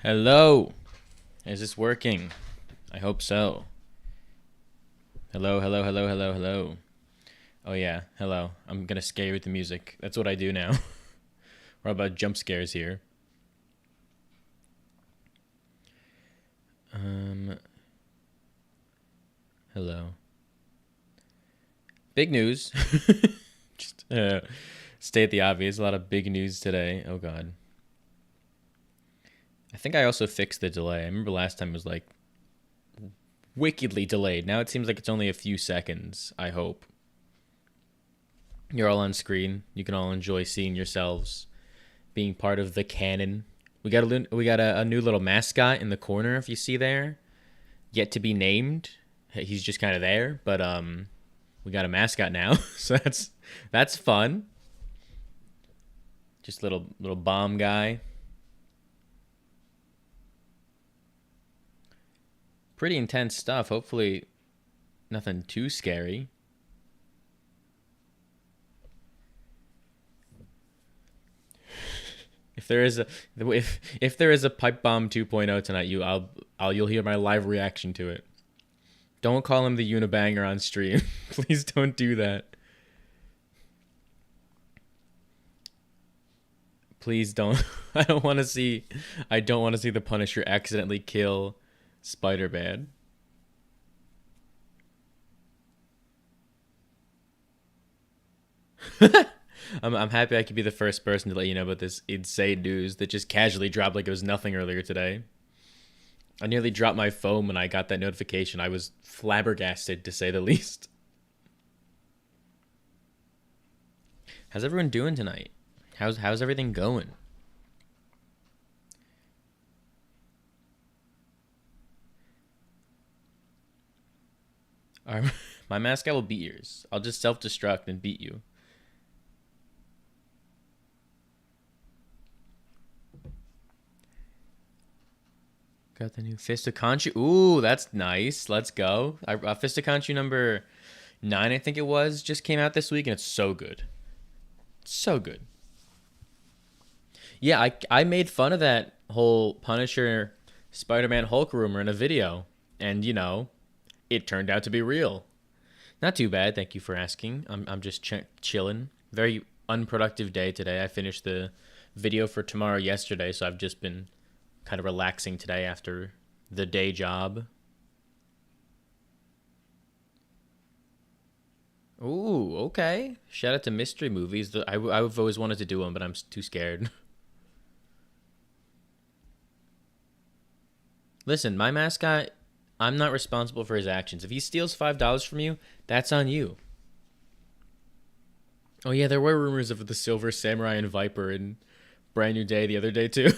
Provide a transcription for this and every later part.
Hello. Is this working? I hope so. Hello, hello, hello, hello, hello. Oh yeah, hello. I'm gonna scare you with the music. That's what I do now. We're all about jump scares here. Hello. Big news. Just state the obvious. A lot of big news today. Oh god. I think I also fixed the delay. I remember last time it was like wickedly delayed. Now it seems like it's only a few seconds, I hope. You're all on screen. You can all enjoy seeing yourselves being part of the canon. We got a new little mascot in the corner, if you see there. Yet to be named. He's just kind of there, but we got a mascot now. So that's fun. Just little bomb guy. Pretty intense stuff. Hopefully nothing too scary. If there is a pipe bomb 2.0 tonight, you'll hear my live reaction to it. Don't call him the Unibanger on stream. Please don't do that. Please don't. I don't want to see the Punisher accidentally kill Spider-Man. I'm happy I could be the first person to let you know about this insane news that just casually dropped like it was nothing earlier today. I nearly dropped my phone when I got that notification. I was flabbergasted, to say the least. How's everyone doing tonight? How's everything going? My mascot will beat yours. I'll just self-destruct and beat you. Got the new Fist of Khonshu. Ooh, that's nice. Let's go. Fist of Khonshu number 9, I think it was, just came out this week, and it's so good. So good. Yeah, I made fun of that whole Punisher Spider-Man Hulk rumor in a video, and you know, it turned out to be real. Not too bad. Thank you for asking. I'm just chilling. Very unproductive day today. I finished the video for tomorrow yesterday, so I've just been kind of relaxing today after the day job. Ooh, okay. Shout out to mystery movies. I've always wanted to do them, but I'm too scared. Listen, my mascot I'm not responsible for his actions. If he steals $5 from you, that's on you. Oh yeah, there were rumors of the Silver Samurai and Viper in Brand New Day the other day too.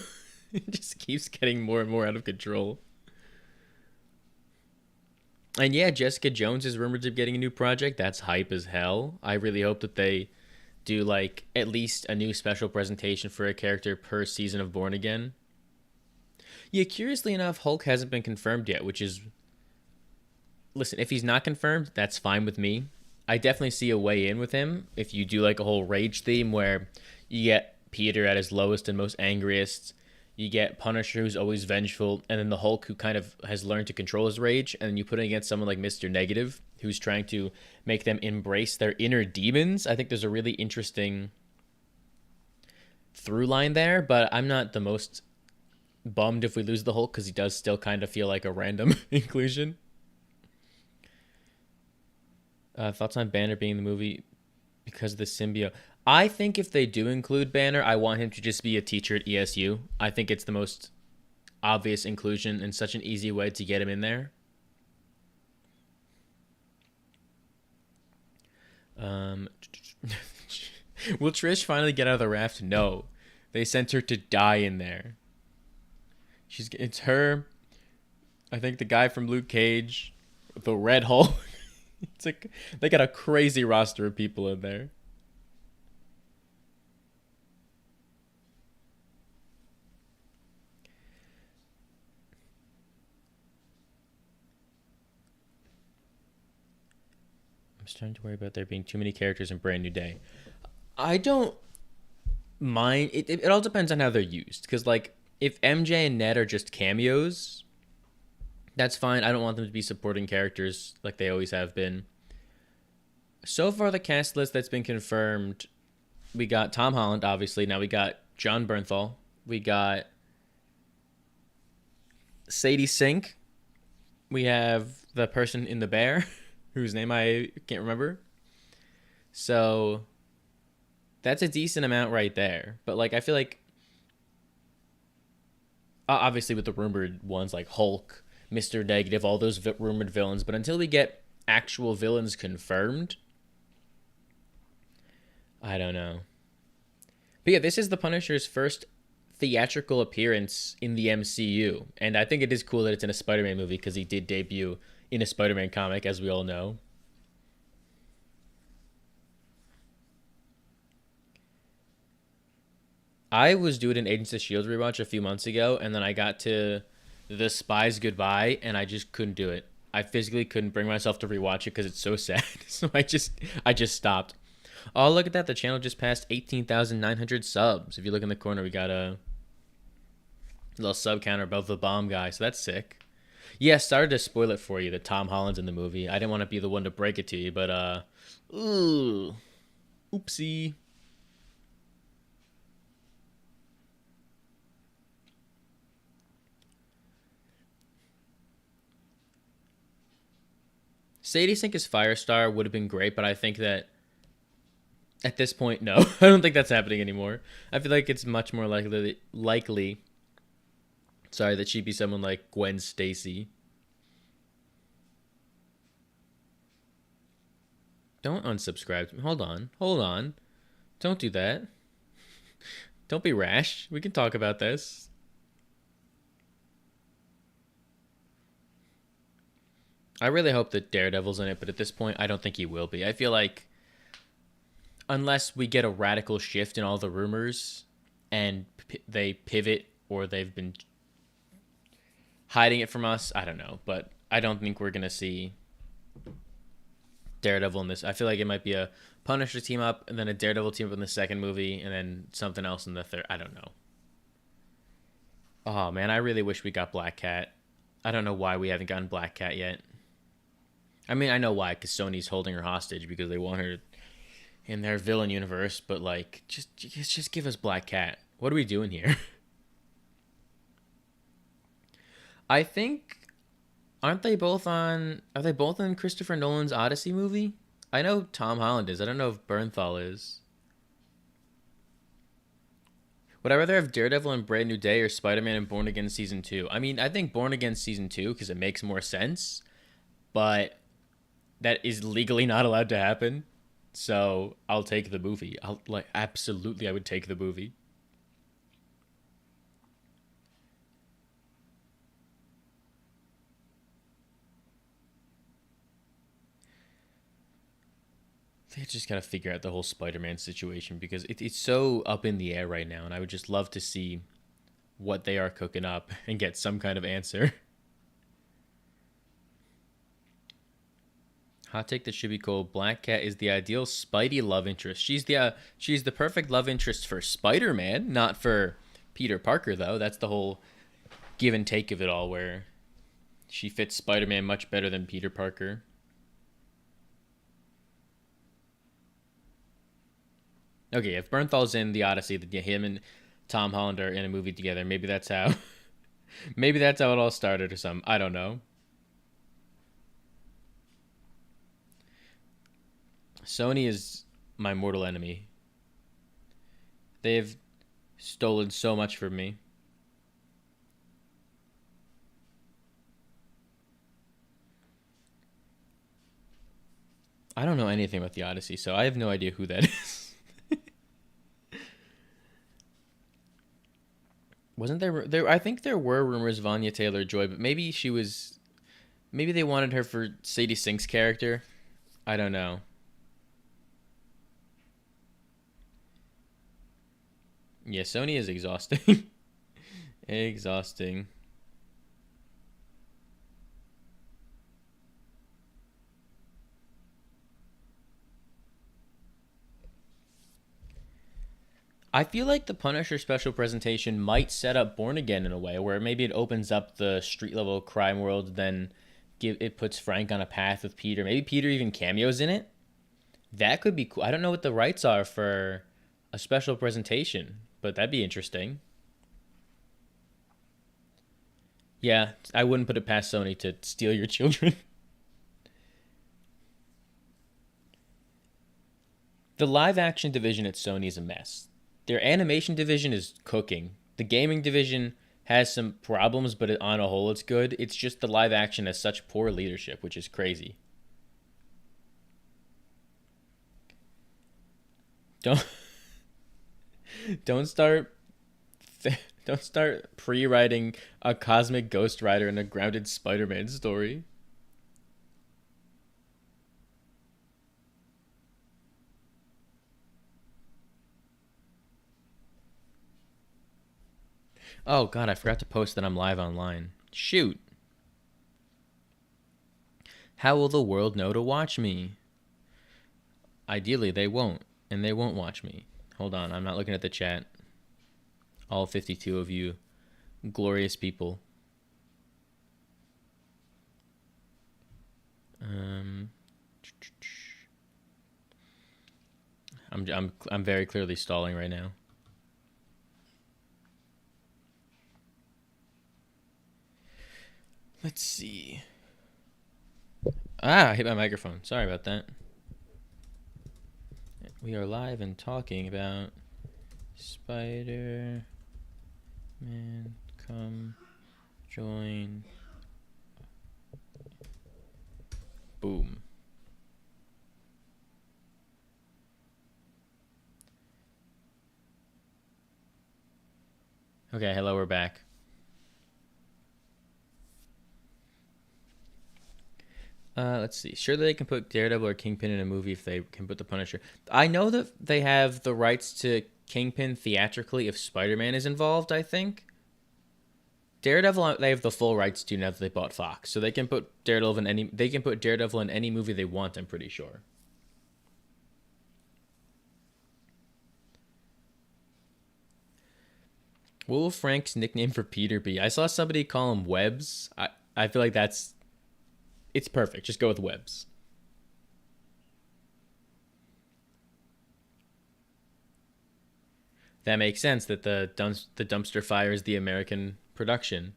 It just keeps getting more and more out of control. And yeah, Jessica Jones is rumored to be getting a new project. That's hype as hell. I really hope that they do like at least a new special presentation for a character per season of Born Again. Yeah, curiously enough, Hulk hasn't been confirmed yet, which is, listen, if he's not confirmed, that's fine with me. I definitely see a way in with him if you do like a whole rage theme where you get Peter at his lowest and most angriest. You get Punisher, who's always vengeful, and then the Hulk, who kind of has learned to control his rage, and then you put it against someone like Mr. Negative, who's trying to make them embrace their inner demons. I think there's a really interesting through line there, but I'm not the most bummed if we lose the Hulk because he does still kind of feel like a random inclusion. Thoughts on Banner being in the movie because of the symbiote? I think if they do include Banner, I want him to just be a teacher at ESU. I think it's the most obvious inclusion and such an easy way to get him in there. Will Trish finally get out of the raft? No. They sent her to die in there. It's her, I think the guy from Luke Cage, the Red Hulk. It's like they got a crazy roster of people in there. I'm starting to worry about there being too many characters in Brand New Day. I don't mind. It all depends on how they're used. Because, like, if MJ and Ned are just cameos, that's fine. I don't want them to be supporting characters like they always have been. So far, the cast list that's been confirmed, we got Tom Holland, obviously. Now we got John Bernthal. We got Sadie Sink. We have the person in the bear, whose name I can't remember. So that's a decent amount right there. But, like, I feel like, obviously with the rumored ones like Hulk, Mr. Negative, all those rumored villains. But until we get actual villains confirmed, I don't know. But yeah, this is the Punisher's first theatrical appearance in the MCU. And I think it is cool that it's in a Spider-Man movie because he did debut in a Spider-Man comic, as we all know. I was doing an Agents of S.H.I.E.L.D. rewatch a few months ago, and then I got to The Spy's Goodbye, and I just couldn't do it. I physically couldn't bring myself to rewatch it because it's so sad. So I just stopped. Oh, look at that. The channel just passed 18,900 subs. If you look in the corner, we got a little sub counter above the bomb guy. So that's sick. Yeah, started to spoil it for you that Tom Holland's in the movie. I didn't want to be the one to break it to you, but ooh, oopsie. Sadie Sink as Firestar would have been great, but I think that at this point, no. I don't think that's happening anymore. I feel like it's much more likely that she'd be someone like Gwen Stacy. Don't unsubscribe to me. Hold on. Don't do that. Don't be rash. We can talk about this. I really hope that Daredevil's in it, but at this point, I don't think he will be. I feel like unless we get a radical shift in all the rumors and they pivot or they've been hiding it from us, I don't know. But I don't think we're going to see Daredevil in this. I feel like it might be a Punisher team up and then a Daredevil team up in the second movie and then something else in the third. I don't know. Oh, man, I really wish we got Black Cat. I don't know why we haven't gotten Black Cat yet. I mean, I know why, because Sony's holding her hostage because they want her in their villain universe, but, like, just give us Black Cat. What are we doing here? I think, are they both in Christopher Nolan's Odyssey movie? I know Tom Holland is. I don't know if Bernthal is. Would I rather have Daredevil and Brand New Day or Spider-Man and Born Again Season 2? I mean, I think Born Again Season 2 because it makes more sense, but that is legally not allowed to happen. So I'll take the movie. I'll like absolutely I would take the movie. They just gotta figure out the whole Spider-Man situation because it's so up in the air right now, and I would just love to see what they are cooking up and get some kind of answer. Hot take that should be cool. Black Cat is the ideal Spidey love interest. She's the perfect love interest for Spider-Man, not for Peter Parker though. That's the whole give and take of it all, where she fits Spider-Man much better than Peter Parker. Okay, if Bernthal's in the Odyssey, then him and Tom Holland are in a movie together. Maybe that's how. Maybe that's how it all started, or something. I don't know. Sony is my mortal enemy. They've stolen so much from me. I don't know anything about the Odyssey, so I have no idea who that is. Wasn't there? I think there were rumors of Anya Taylor-Joy, but maybe she was. Maybe they wanted her for Sadie Sink's character. I don't know. Yeah, Sony is exhausting. Exhausting. I feel like the Punisher special presentation might set up Born Again in a way where maybe it opens up the street level crime world, then it puts Frank on a path with Peter. Maybe Peter even cameos in it. That could be cool. I don't know what the rights are for a special presentation, but that'd be interesting. Yeah, I wouldn't put it past Sony to steal your children. The live action division at Sony is a mess. Their animation division is cooking. The gaming division has some problems, but on a whole, it's good. It's just the live action has such poor leadership, which is crazy. Don't don't start don't start pre-writing a cosmic Ghost Rider and a grounded Spider-Man story. Oh god, I forgot to post that I'm live online. Shoot. How will the world know to watch me? Ideally, they won't, and they won't watch me. Hold on, I'm not looking at the chat. All 52 of you glorious people. Um, I'm very clearly stalling right now. Let's see. I hit my microphone. Sorry about that. We are live and talking about Spider-Man. Come join. Boom. Okay, hello, we're back. Let's see. Surely they can put Daredevil or Kingpin in a movie if they can put the Punisher. I know that they have the rights to Kingpin theatrically if Spider-Man is involved, I think. Daredevil, they have the full rights to now that they bought Fox, so they can put Daredevil in any. They can put Daredevil in any movie they want. I'm pretty sure. What will Frank's nickname for Peter be? I saw somebody call him Webs. I feel like it's perfect. Just go with Webs. That makes sense that the dumpster fire is the American production.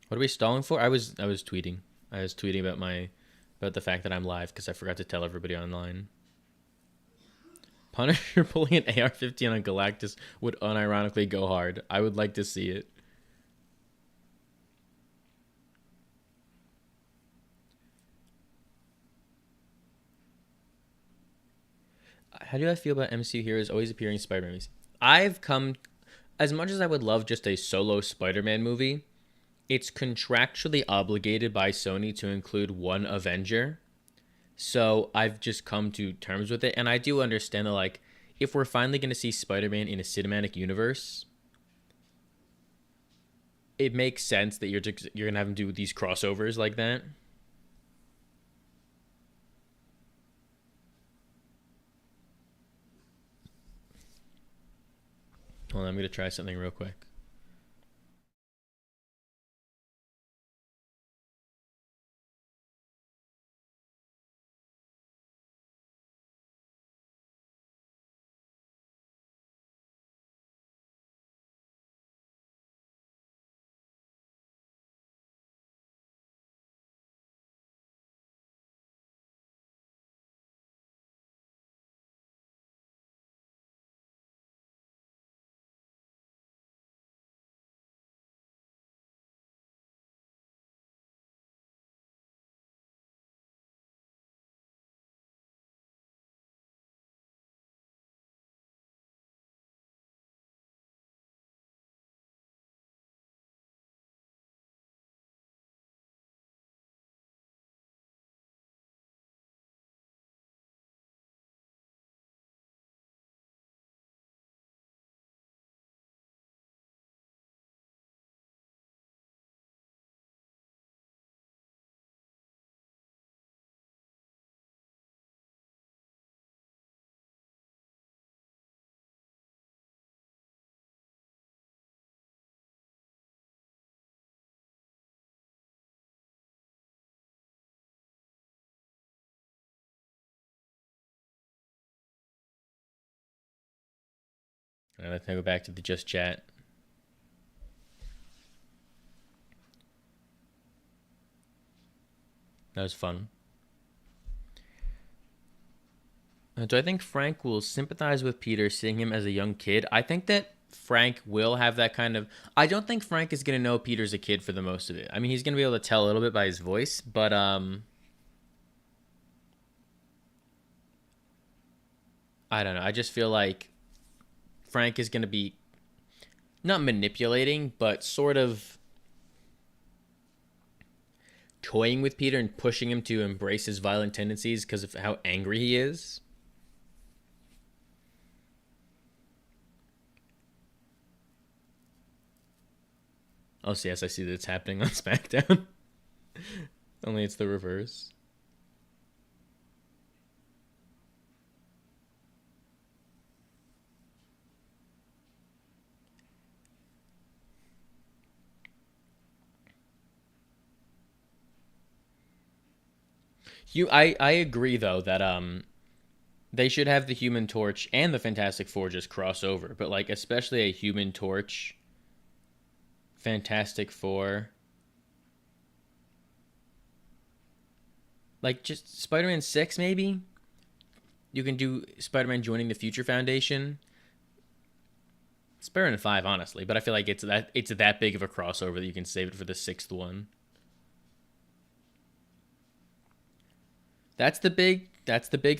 What are we stalling for? I was tweeting. I was tweeting about the fact that I'm live because I forgot to tell everybody online. Punisher pulling an AR-15 on Galactus would unironically go hard. I would like to see it. How do I feel about MCU heroes always appearing in Spider-Man movies? I've come, as much as I would love just a solo Spider-Man movie, it's contractually obligated by Sony to include one Avenger. So I've just come to terms with it. And I do understand that, like, if we're finally going to see Spider-Man in a cinematic universe, it makes sense that you're going to have him do these crossovers like that. Hold on, I'm going to try something real quick. All right, let's go back to the just chat. That was fun. Do I think Frank will sympathize with Peter seeing him as a young kid? I think that Frank will have that kind of. I don't think Frank is going to know Peter's a kid for the most of it. I mean, he's going to be able to tell a little bit by his voice, but I don't know. I just feel like Frank is going to be not manipulating, but sort of toying with Peter and pushing him to embrace his violent tendencies because of how angry he is. Oh, so yes, I see that it's happening on SmackDown. Only it's the reverse. I agree though that they should have the Human Torch and the Fantastic Four just cross over, but like especially a Human Torch, Fantastic Four, like just Spider-Man 6 maybe. You can do Spider-Man joining the Future Foundation. Spider-Man 5 honestly, but I feel like it's that big of a crossover that you can save it for the sixth one. That's the big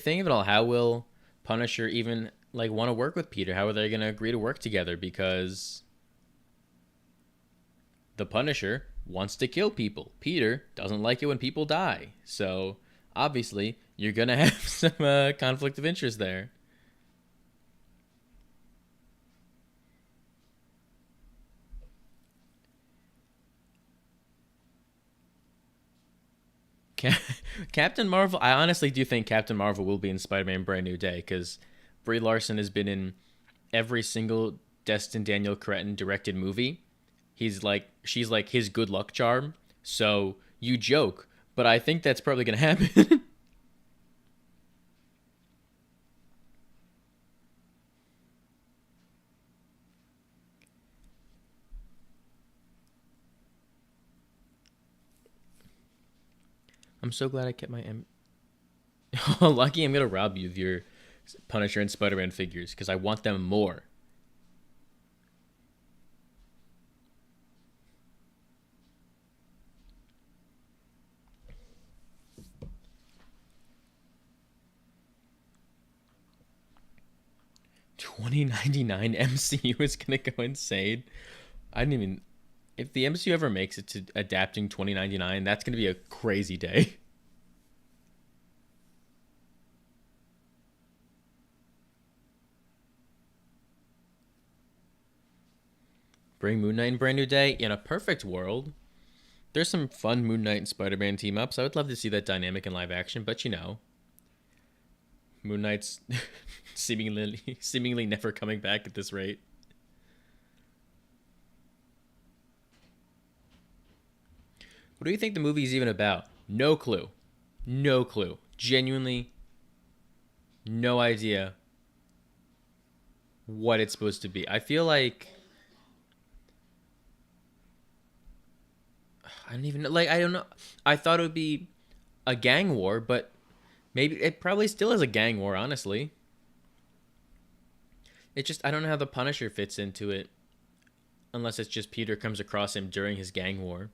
thing of it all. How will Punisher even like want to work with Peter? How are they going to agree to work together? Because the Punisher wants to kill people. Peter doesn't like it when people die. So obviously, you're going to have some conflict of interest there. Captain Marvel, I honestly do think Captain Marvel will be in Spider-Man Brand New Day because Brie Larson has been in every single Destin Daniel Cretton directed movie. She's like his good luck charm. So you joke, but I think that's probably gonna happen. I'm so glad I kept my oh, lucky I'm gonna rob you of your Punisher and Spider-Man figures because I want them more. $20.99 MCU is gonna go insane. I didn't even. If the MCU ever makes it to adapting 2099, that's gonna be a crazy day. Bring Moon Knight and Brand New Day in a perfect world. There's some fun Moon Knight and Spider-Man team ups. I would love to see that dynamic in live action, but Moon Knight's seemingly never coming back at this rate. What do you think the movie is even about? No clue. No clue. Genuinely, no idea what it's supposed to be. I feel like I don't even know. Like, I don't know. I thought it would be a gang war, but maybe it probably still is a gang war, honestly. It just, I don't know how the Punisher fits into it. Unless it's just Peter comes across him during his gang war.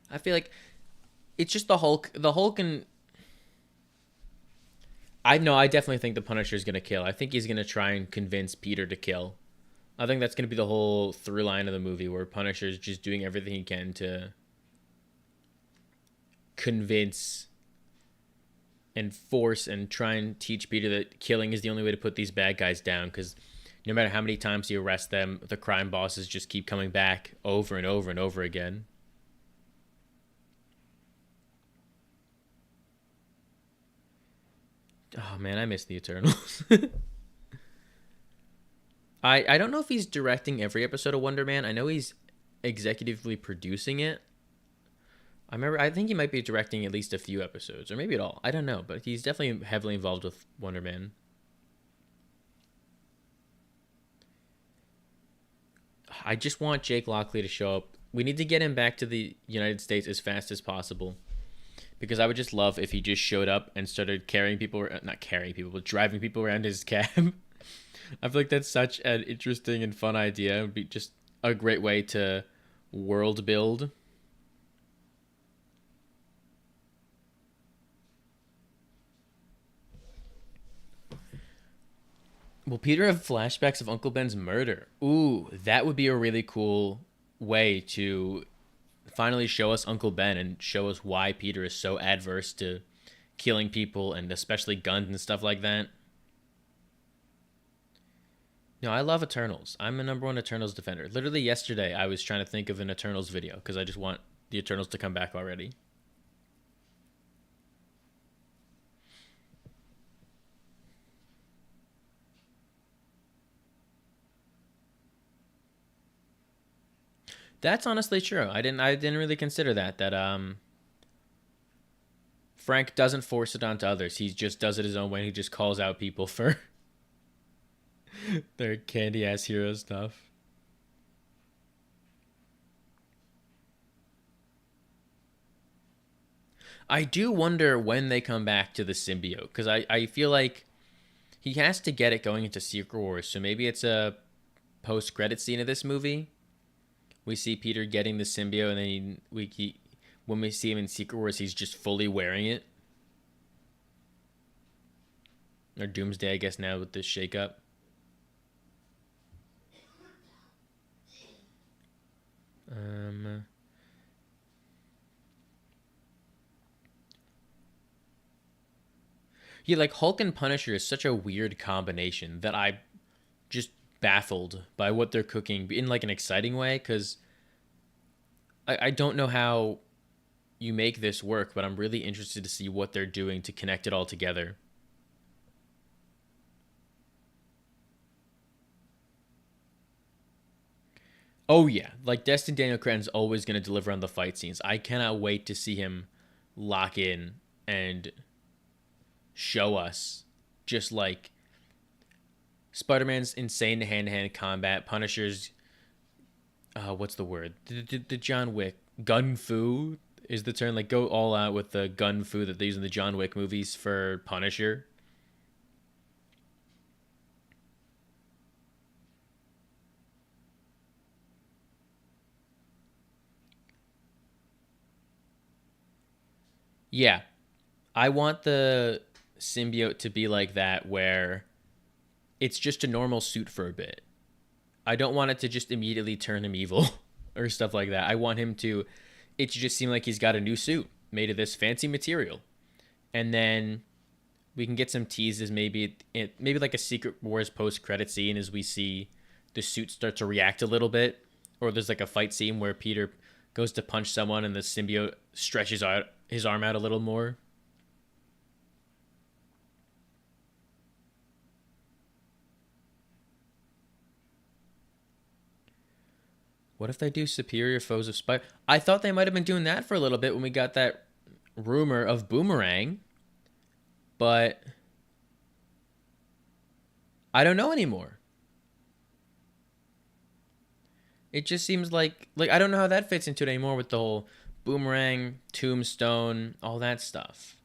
I feel like it's just the Hulk. The Hulk and I know. I definitely think the Punisher is gonna kill. I think he's gonna try and convince Peter to kill. I think that's gonna be the whole through line of the movie, where Punisher is just doing everything he can to convince and force and try and teach Peter that killing is the only way to put these bad guys down. Because no matter how many times you arrest them, the crime bosses just keep coming back over and over and over again. Oh man, I miss the Eternals. I don't know if he's directing every episode of Wonder Man. I know he's executively producing it. I think he might be directing at least a few episodes, or maybe at all. I don't know, but he's definitely heavily involved with Wonder Man. I just want Jake Lockley to show up. We need to get him back to the United States as fast as possible. Because I would just love if he just showed up and started carrying people, not carrying people, but driving people around his cab. I feel like that's such an interesting and fun idea. It would be just a great way to world build. Will Peter have flashbacks of Uncle Ben's murder? Ooh, that would be a really cool way to finally show us Uncle Ben and show us why Peter is so adverse to killing people and especially guns and stuff like that. No, I love Eternals. I'm a number one Eternals defender. Literally yesterday, I was trying to think of an Eternals video because I just want the Eternals to come back already. That's honestly true. I didn't really consider that Frank doesn't force it onto others. He just does it his own way. He just calls out people for their candy ass hero stuff. I do wonder when they come back to the symbiote because I feel like he has to get it going into Secret Wars. So maybe it's a post credit scene of this movie. We see Peter getting the symbiote, and then when we see him in Secret Wars, he's just fully wearing it. Or Doomsday, I guess, now with this shakeup. Um, yeah, like Hulk and Punisher is such a weird combination that I just baffled by what they're cooking in like an exciting way because I don't know how you make this work, but I'm really interested to see what they're doing to connect it all together. Oh yeah, like Destin Daniel Cretton's always going to deliver on the fight scenes. I cannot wait to see him lock in and show us just like Spider-Man's insane hand-to-hand combat, Punisher's what's the word? The John Wick gun fu is the turn. Like, go all out with the gun fu that they use in the John Wick movies for Punisher. Yeah, I want the symbiote to be like that, where it's just a normal suit for a bit. I don't want it to just immediately turn him evil or stuff like that. I want him to, it should just seem like he's got a new suit made of this fancy material. And then we can get some teases, maybe like a Secret Wars post credit scene as we see the suit start to react a little bit, or there's like a fight scene where Peter goes to punch someone and the symbiote stretches out his arm out a little more. What if they do Superior Foes of Spider? I thought they might have been doing that for a little bit when we got that rumor of Boomerang, but I don't know anymore. It just seems like I don't know how that fits into it anymore with the whole Boomerang, Tombstone, all that stuff.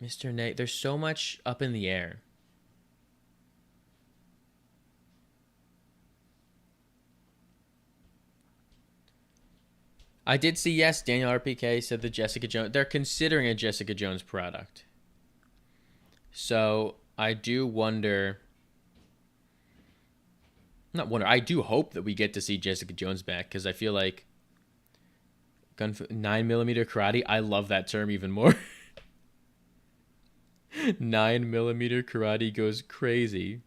Mr. Nate, there's so much up in the air. I did see, yes, Daniel RPK said the Jessica Jones, they're considering a Jessica Jones product. So I do wonder, not wonder, I do hope that we get to see Jessica Jones back, because I feel like 9mm karate, I love that term even more. 9mm karate goes crazy.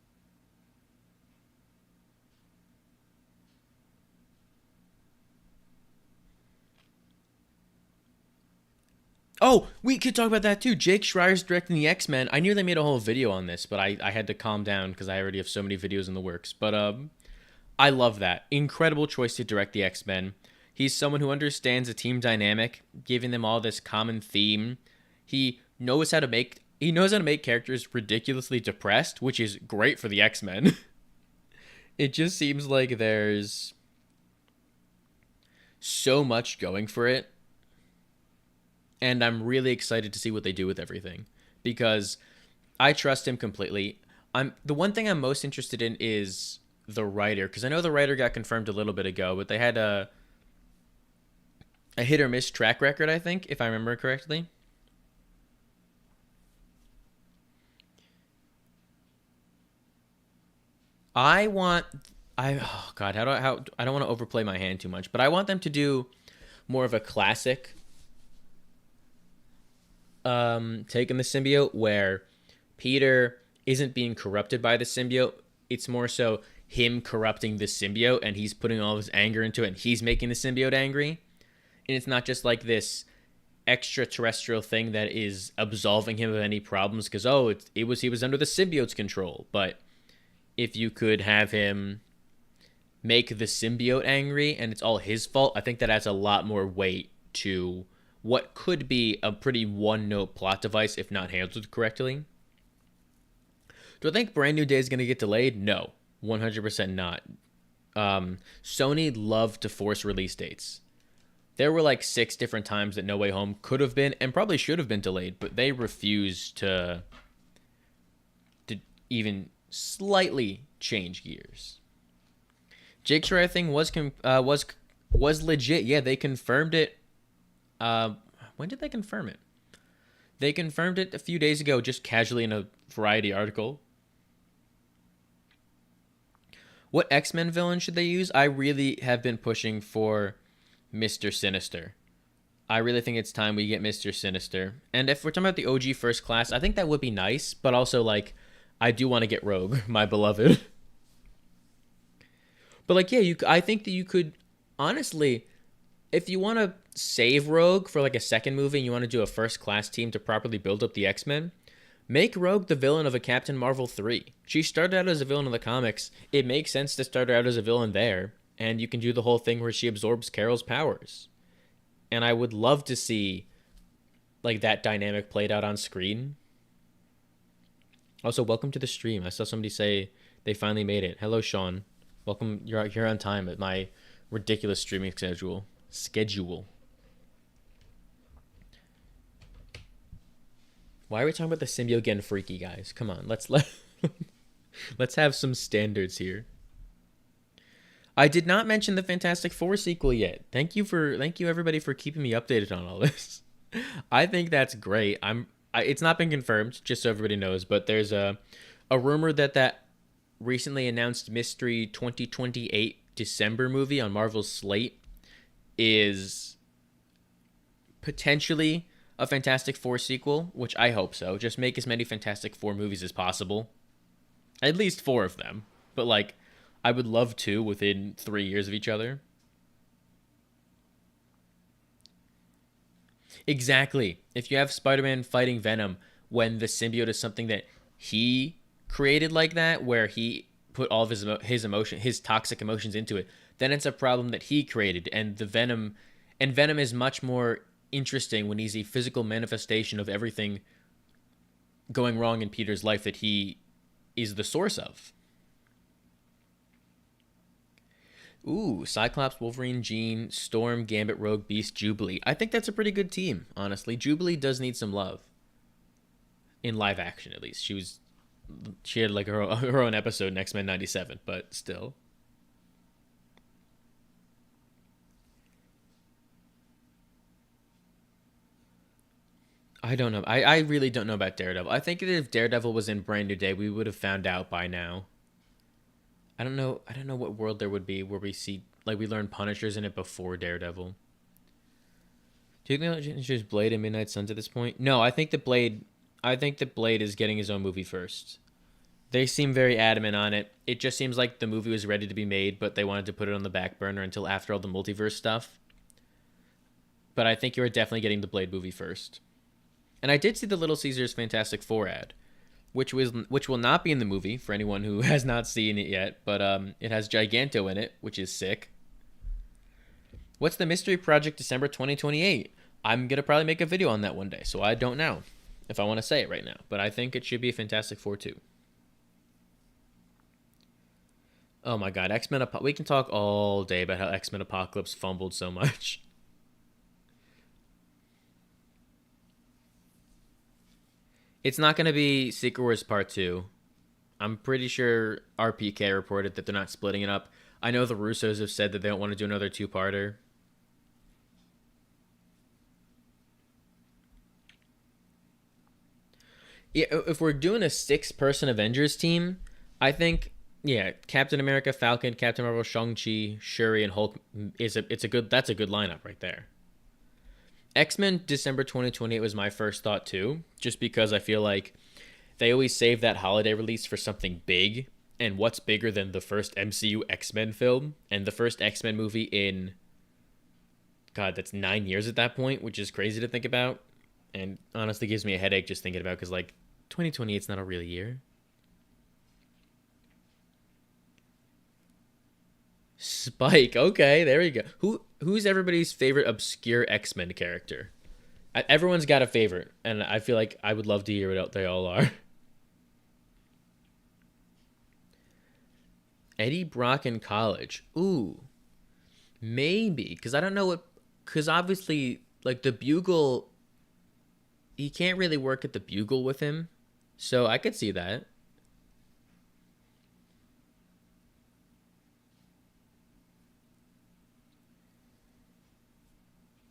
Oh, we could talk about that too. Jake Schreier's directing the X-Men. I knew they made a whole video on this, but I had to calm down because I already have so many videos in the works. But I love that. Incredible choice to direct the X-Men. He's someone who understands the team dynamic, giving them all this common theme. He knows how to make characters ridiculously depressed, which is great for the X-Men. It just seems like there's so much going for it. And I'm really excited to see what they do with everything, because I trust him completely. The one thing I'm most interested in is the writer, because I know the writer got confirmed a little bit ago, but they had a hit or miss track record, I think, if I remember correctly. Oh God, how I don't want to overplay my hand too much, but I want them to do more of a classic take on the symbiote, where Peter isn't being corrupted by the symbiote. It's more so him corrupting the symbiote, and he's putting all of his anger into it, and he's making the symbiote angry. And it's not just like this extraterrestrial thing that is absolving him of any problems because he was under the symbiote's control. But if you could have him make the symbiote angry and it's all his fault, I think that adds a lot more weight to what could be a pretty one-note plot device if not handled correctly. Do I think Brand New Day is going to get delayed? No, 100% not. Sony loved to force release dates. There were like 6 different times that No Way Home could have been and probably should have been delayed, but they refused to even slightly change gears. Jake Schreier thing was legit. Yeah, they confirmed it. When did they confirm it? They confirmed it a few days ago, just casually in a Variety article. What X-Men villain should they use? I really have been pushing for Mr. Sinister. I really think it's time we get Mr. Sinister. And if we're talking about the OG First Class, I think that would be nice, but also, like, I do want to get Rogue, my beloved. But, like, yeah, I think that you could, honestly, if you want to save Rogue for, like, a second movie and you want to do a First Class team to properly build up the X-Men, make Rogue the villain of a Captain Marvel 3. She started out as a villain in the comics. It makes sense to start her out as a villain there. And you can do the whole thing where she absorbs Carol's powers. And I would love to see, like, that dynamic played out on screen. Also, welcome to the stream. I saw somebody say they finally made it. Hello, Sean. Welcome. You're here on time at my ridiculous streaming schedule. Schedule. Why are we talking about the symbiote getting freaky, guys? Come on, let's have some standards here. I did not mention the Fantastic Four sequel yet. Thank you everybody for keeping me updated on all this. I think that's great. It's not been confirmed, just so everybody knows, but there's a rumor that recently announced Mystery 2028 December movie on Marvel's slate is potentially a Fantastic Four sequel, which I hope so. Just make as many Fantastic Four movies as possible. At least 4 of them. But like, I would love 2 within 3 years of each other. Exactly. If you have Spider-Man fighting Venom when the symbiote is something that he created like that, where he put all of his toxic emotions into it, then it's a problem that he created. And Venom is much more interesting when he's a physical manifestation of everything going wrong in Peter's life that he is the source of. Ooh, Cyclops, Wolverine, Jean, Storm, Gambit, Rogue, Beast, Jubilee. I think that's a pretty good team, honestly. Jubilee does need some love. In live action, at least. She had like her own episode in X-Men 97, but still. I don't know. I really don't know about Daredevil. I think that if Daredevil was in Brand New Day, we would have found out by now. I don't know what world there would be where we see, like, we learn Punishers in it before Daredevil. Do you think they'll introduce Blade and Midnight Suns at this point? No, I think that Blade is getting his own movie first. They seem very adamant on it. It just seems like the movie was ready to be made, but they wanted to put it on the back burner until after all the multiverse stuff. But I think you're definitely getting the Blade movie first. And I did see the Little Caesars Fantastic Four ad, which will not be in the movie for anyone who has not seen it yet, but it has Giganto in it, which is sick. What's the mystery project December 2028? I'm going to probably make a video on that one day, so I don't know if I want to say it right now, but I think it should be a Fantastic Four 2. Oh my god, X-Men we can talk all day about how X-Men Apocalypse fumbled so much. It's not going to be Secret Wars Part 2. I'm pretty sure RPK reported that they're not splitting it up. I know the Russos have said that they don't want to do another 2-parter. Yeah, if we're doing a 6-person Avengers team, I think, yeah, Captain America, Falcon, Captain Marvel, Shang-Chi, Shuri, and Hulk that's a good lineup right there. X-Men December 2028 was my first thought too, just because I feel like they always save that holiday release for something big, and what's bigger than the first MCU X-Men film and the first X-Men movie in, god, that's 9 years at that point, which is crazy to think about, and honestly gives me a headache just thinking about, because like 2028 is not a real year. Spike, okay, there we go. Who's everybody's favorite obscure X-Men character? Everyone's got a favorite, and I feel like I would love to hear what they all are. Eddie Brock in college. Ooh, maybe, because I don't know because obviously, like, the Bugle, he can't really work at the Bugle with him, so I could see that.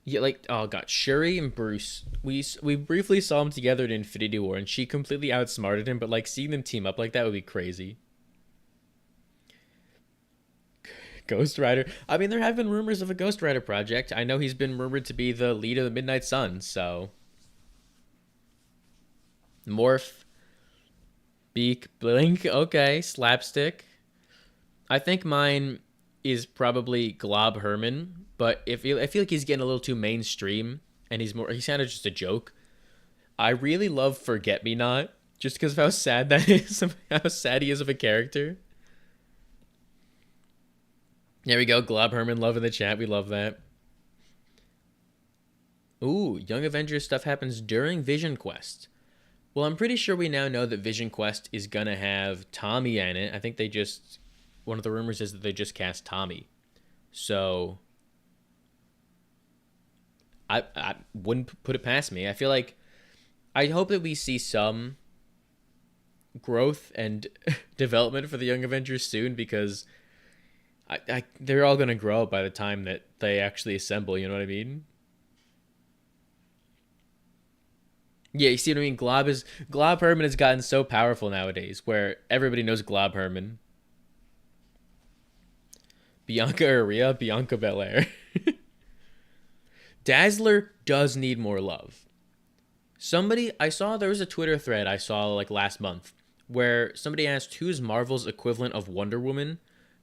Yeah, like, oh god, Shuri and Bruce. We briefly saw them together in Infinity War, and she completely outsmarted him. But like, seeing them team up like that would be crazy. Ghost Rider. I mean, there have been rumors of a Ghost Rider project. I know he's been rumored to be the lead of the Midnight Suns. So, Morph, Beak, Blink. Okay, Slapstick. I think mine is probably Glob Herman, but I feel like he's getting a little too mainstream, and he's kind of just a joke. I really love Forget Me Not, just because of how sad that is, how sad he is of a character. There we go, Glob Herman, love in the chat, we love that. Ooh, Young Avengers stuff happens during Vision Quest. Well, I'm pretty sure we now know that Vision Quest is gonna have Tommy in it. I think one of the rumors is that they just cast Tommy. So I wouldn't put it past me. I feel like I hope that we see some growth and development for the Young Avengers soon because they're all gonna grow up by the time that they actually assemble. You know what I mean? Yeah, you see what I mean. Glob Herman has gotten so powerful nowadays, where everybody knows Glob Herman. Bianca Aria, Bianca Belair. Dazzler does need more love. Somebody I saw there was a Twitter thread I saw like last month where somebody asked who's Marvel's equivalent of Wonder Woman,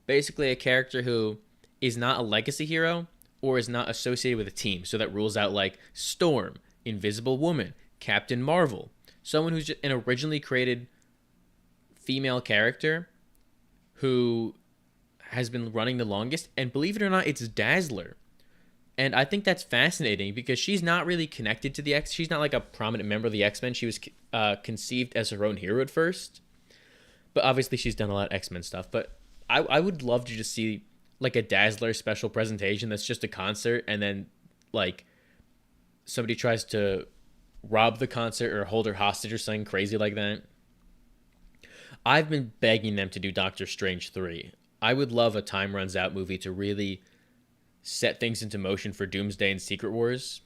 basically a character who is not a legacy hero or is not associated with a team. So that rules out like Storm, Invisible Woman, Captain Marvel, someone who's just an originally created female character who has been running the longest. And believe it or not, it's Dazzler. And I think that's fascinating because she's not really connected to the X. She's not like a prominent member of the X-Men. She was conceived as her own hero at first. But obviously she's done a lot of X-Men stuff. But I would love to just see like a Dazzler special presentation that's just a concert and then like somebody tries to rob the concert or hold her hostage or something crazy like that. I've been begging them to do Doctor Strange 3. I would love a Time Runs Out movie to really set things into motion for Doomsday and Secret Wars.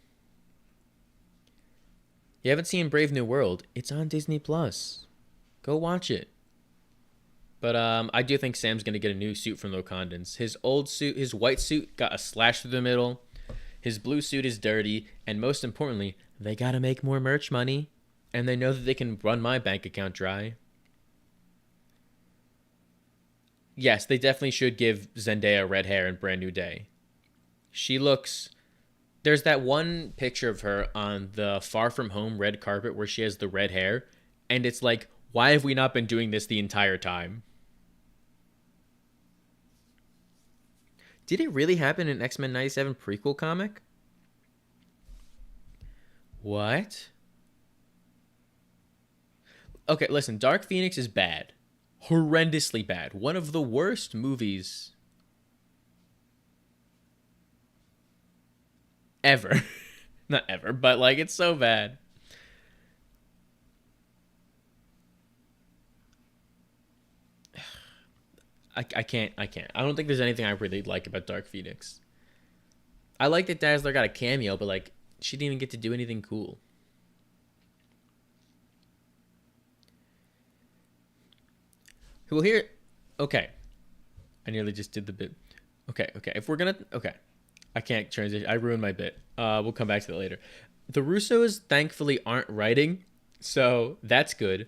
You haven't seen Brave New World? It's on Disney Plus. Go watch it. But I do think Sam's gonna get a new suit from the Wakandans. His old suit, his white suit, got a slash through the middle. His blue suit is dirty, and most importantly, they gotta make more merch money, and they know that they can run my bank account dry. Yes, they definitely should give Zendaya red hair in Brand New Day. She looks. There's that one picture of her on the Far From Home red carpet where she has the red hair, and it's like, why have we not been doing this the entire time? Did it really happen in X-Men 97 prequel comic? What? Okay, listen, Dark Phoenix is bad. Horrendously bad. One of the worst movies ever. Not ever, but like it's so bad. I can't. I don't think there's anything I really like about Dark Phoenix. I like that Dazzler got a cameo, but like she didn't even get to do anything cool. Well, here, okay. I nearly just did the bit. Okay. If we're gonna, okay, I can't transition. I ruined my bit. We'll come back to that later. The Russos thankfully aren't writing, so that's good.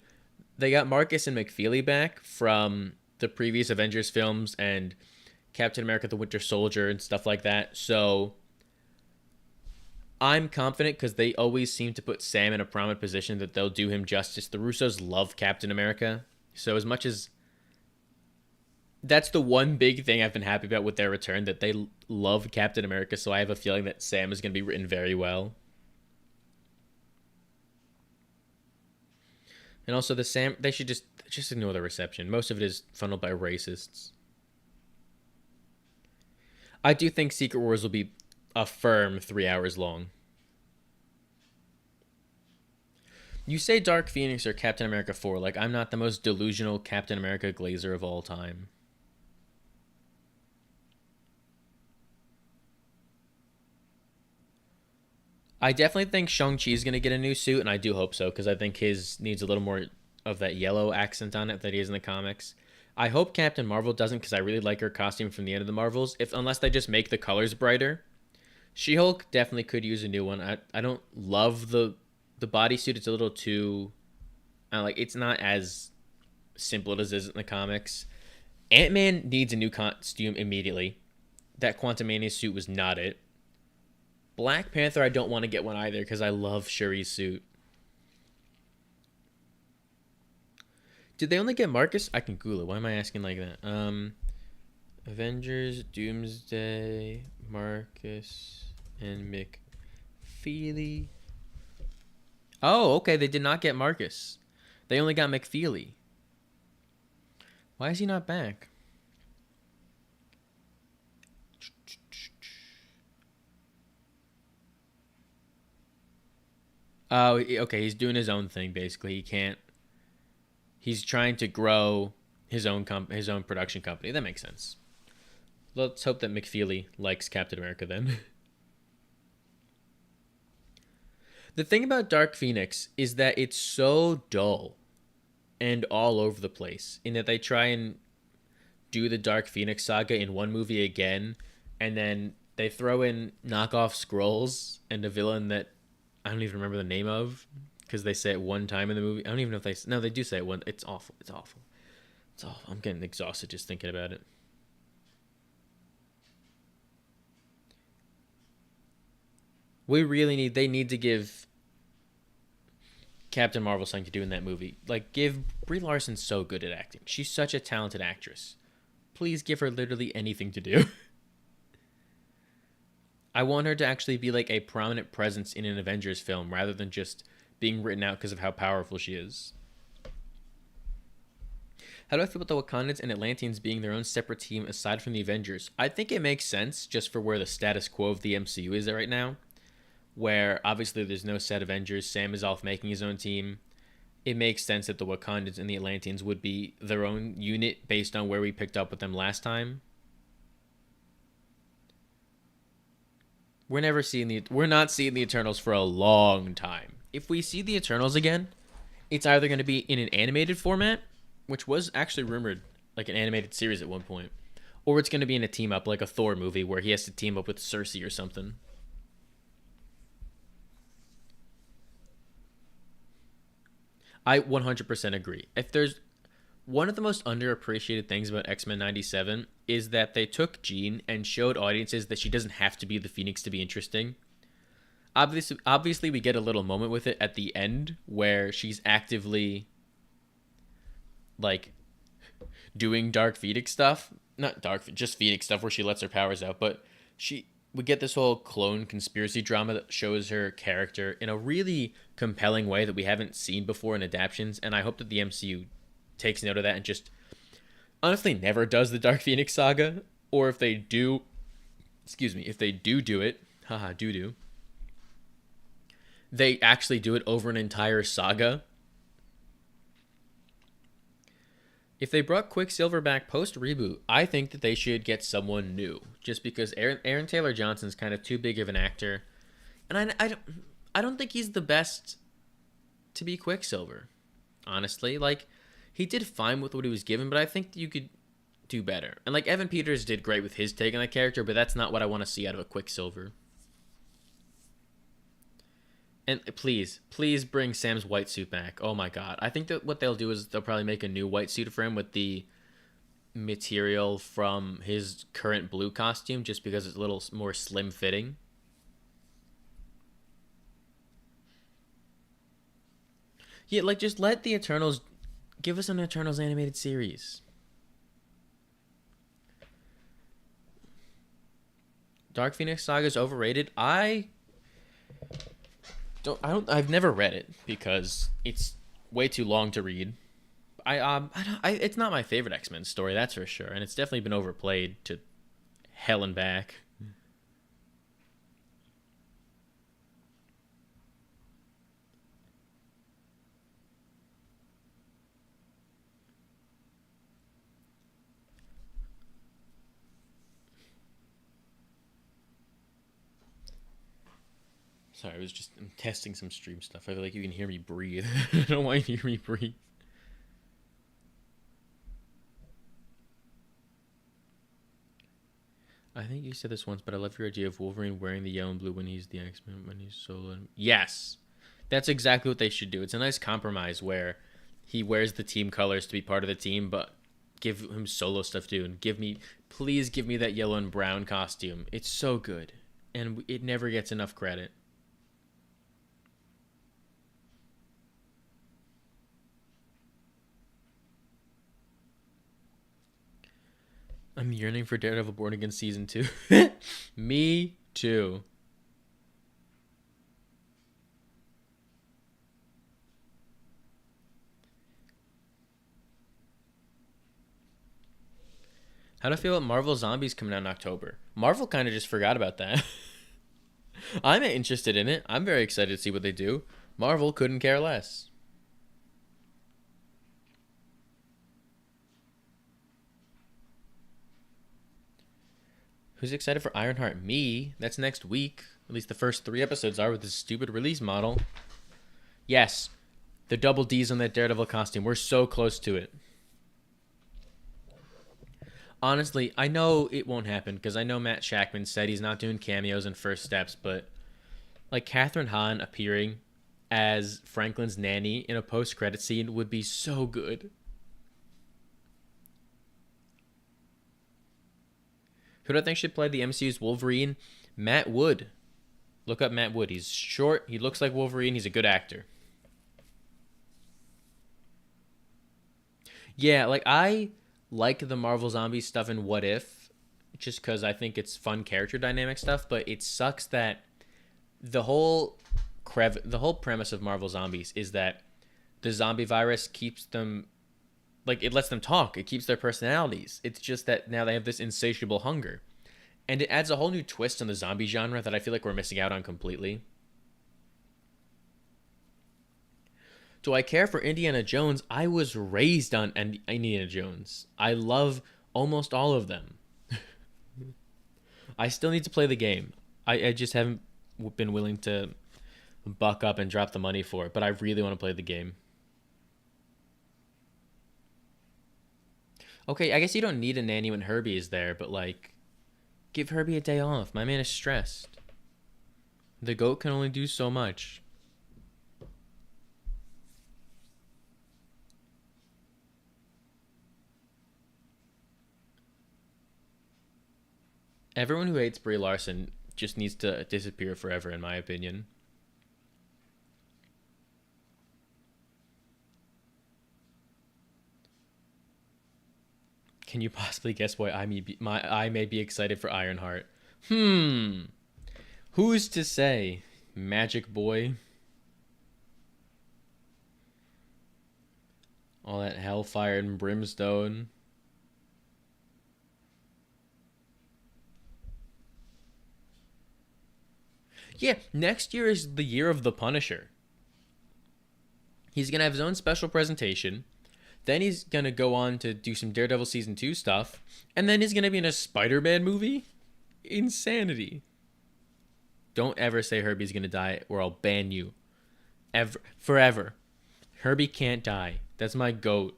They got Marcus and McFeely back from the previous Avengers films and Captain America: The Winter Soldier and stuff like that. So I'm confident because they always seem to put Sam in a prominent position that they'll do him justice. The Russos love Captain America, so as much as that's the one big thing I've been happy about with their return, that they love Captain America, so I have a feeling that Sam is going to be written very well. And also the Sam, they should just ignore the reception. Most of it is funneled by racists. I do think Secret Wars will be a firm 3 hours long. You say Dark Phoenix or Captain America 4, like I'm not the most delusional Captain America glazer of all time. I definitely think Shang-Chi is going to get a new suit, and I do hope so, because I think his needs a little more of that yellow accent on it that he has in the comics. I hope Captain Marvel doesn't, because I really like her costume from the end of the Marvels, unless they just make the colors brighter. She-Hulk definitely could use a new one. I don't love the bodysuit. It's a little too... it's not as simple as it is in the comics. Ant-Man needs a new costume immediately. That Quantumania suit was not it. Black Panther, I don't want to get one either because I love Shuri's suit. Did they only get Marcus? I can Google it. Why am I asking like that? Avengers, Doomsday, Marcus, and McFeely. Oh, okay. They did not get Marcus. They only got McFeely. Why is he not back? Oh, okay. He's doing his own thing basically. He can't. He's trying to grow his own production company. That makes sense. Let's hope that McFeely likes Captain America then. The thing about Dark Phoenix is that it's so dull and all over the place in that they try and do the Dark Phoenix saga in one movie again, and then they throw in knockoff scrolls and a villain that I don't even remember the name of because they say it one time in the movie. I don't even know if they no, they do say it one. It's awful. It's awful. It's awful. I'm getting exhausted just thinking about it. They need to give Captain Marvel something to do in that movie. Like, give Brie Larson so good at acting. She's such a talented actress. Please give her literally anything to do. I want her to actually be like a prominent presence in an Avengers film rather than just being written out because of how powerful she is. How do I feel about the Wakandans and Atlanteans being their own separate team aside from the Avengers? I think it makes sense just for where the status quo of the MCU is right now, where obviously there's no set Avengers. Sam is off making his own team. It makes sense that the Wakandans and the Atlanteans would be their own unit based on where we picked up with them last time. We're not seeing the Eternals for a long time. If we see the Eternals again, it's either going to be in an animated format, which was actually rumored like an animated series at one point, or it's going to be in a team up like a Thor movie where he has to team up with Cersei or something. I 100% agree. If there's one of the most underappreciated things about X-Men 97 is that they took Jean and showed audiences that she doesn't have to be the Phoenix to be interesting. Obviously, we get a little moment with it at the end where she's actively like doing Dark Phoenix stuff. Not Dark, just Phoenix stuff where she lets her powers out. But we get this whole clone conspiracy drama that shows her character in a really compelling way that we haven't seen before in adaptions. And I hope that the MCU takes note of that and just honestly never does the Dark Phoenix saga. Or if they do, if they do it, they actually do it over an entire saga. If they brought Quicksilver back post-reboot, I think that they should get someone new. Just because Aaron Taylor Johnson's kind of too big of an actor. And I don't think he's the best to be Quicksilver, honestly. Like, he did fine with what he was given, but I think you could do better. And, like, Evan Peters did great with his take on that character, but that's not what I want to see out of a Quicksilver. And please bring Sam's white suit back. Oh my god. I think that what they'll do is they'll probably make a new white suit for him with the material from his current blue costume just because it's a little more slim fitting. Yeah, like just let the Eternals give us an Eternals animated series. Dark Phoenix Saga is overrated. I've never read it because it's way too long to read. It's not my favorite X-Men story, that's for sure, and it's definitely been overplayed to hell and back. Sorry, I'm testing some stream stuff. I feel like you can hear me breathe. I don't want you to hear me breathe. I think you said this once, but I love your idea of Wolverine wearing the yellow and blue when he's the X-Men, when he's solo. Yes, that's exactly what they should do. It's a nice compromise where he wears the team colors to be part of the team, but give him solo stuff too. And please give me that yellow and brown costume. It's so good, and it never gets enough credit. I'm yearning for Daredevil Born Again Season 2. Me too. How do I feel about Marvel Zombies coming out in October? Marvel kind of just forgot about that. I'm interested in it. I'm very excited to see what they do. Marvel couldn't care less. Who's excited for Ironheart? Me. That's next week. At least the first 3 episodes are with this stupid release model. Yes, the double D's on that Daredevil costume. We're so close to it. Honestly, I know it won't happen because I know Matt Shackman said he's not doing cameos in First Steps, but like Catherine Hahn appearing as Franklin's nanny in a post-credit scene would be so good. Who do I think should play the MCU's Wolverine? Matt Wood. Look up Matt Wood. He's short. He looks like Wolverine. He's a good actor. Yeah, like I like the Marvel Zombie stuff in What If, just because I think it's fun character dynamic stuff. But it sucks that the whole the whole premise of Marvel Zombies is that the zombie virus keeps them, like, it lets them talk. It keeps their personalities. It's just that now they have this insatiable hunger, and it adds a whole new twist on the zombie genre that I feel like we're missing out on completely. Do I care for Indiana Jones? I was raised on Indiana Jones. I love almost all of them. I still need to play the game. I just haven't been willing to buck up and drop the money for it, but I really want to play the game. Okay, I guess you don't need a nanny when Herbie is there, but like, give Herbie a day off. My man is stressed. The goat can only do so much. Everyone who hates Brie Larson just needs to disappear forever, in my opinion. Can you possibly guess why I may be excited for Ironheart? Hmm. Who's to say? Magic Boy. All that hellfire and brimstone. Yeah, next year is the year of the Punisher. He's going to have his own special presentation. Then he's going to go on to do some Daredevil Season 2 stuff. And then he's going to be in a Spider-Man movie? Insanity. Don't ever say Herbie's going to die or I'll ban you. Ever. Forever. Herbie can't die. That's my goat.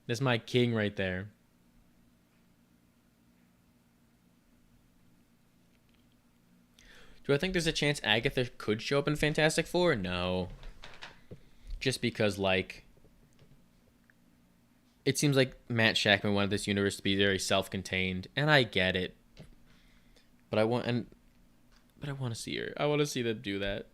That's my king right there. Do I think there's a chance Agatha could show up in Fantastic Four? No. Just because, like, it seems like Matt Shackman wanted this universe to be very self-contained, and I get it. But I want to see her. I want to see them do that.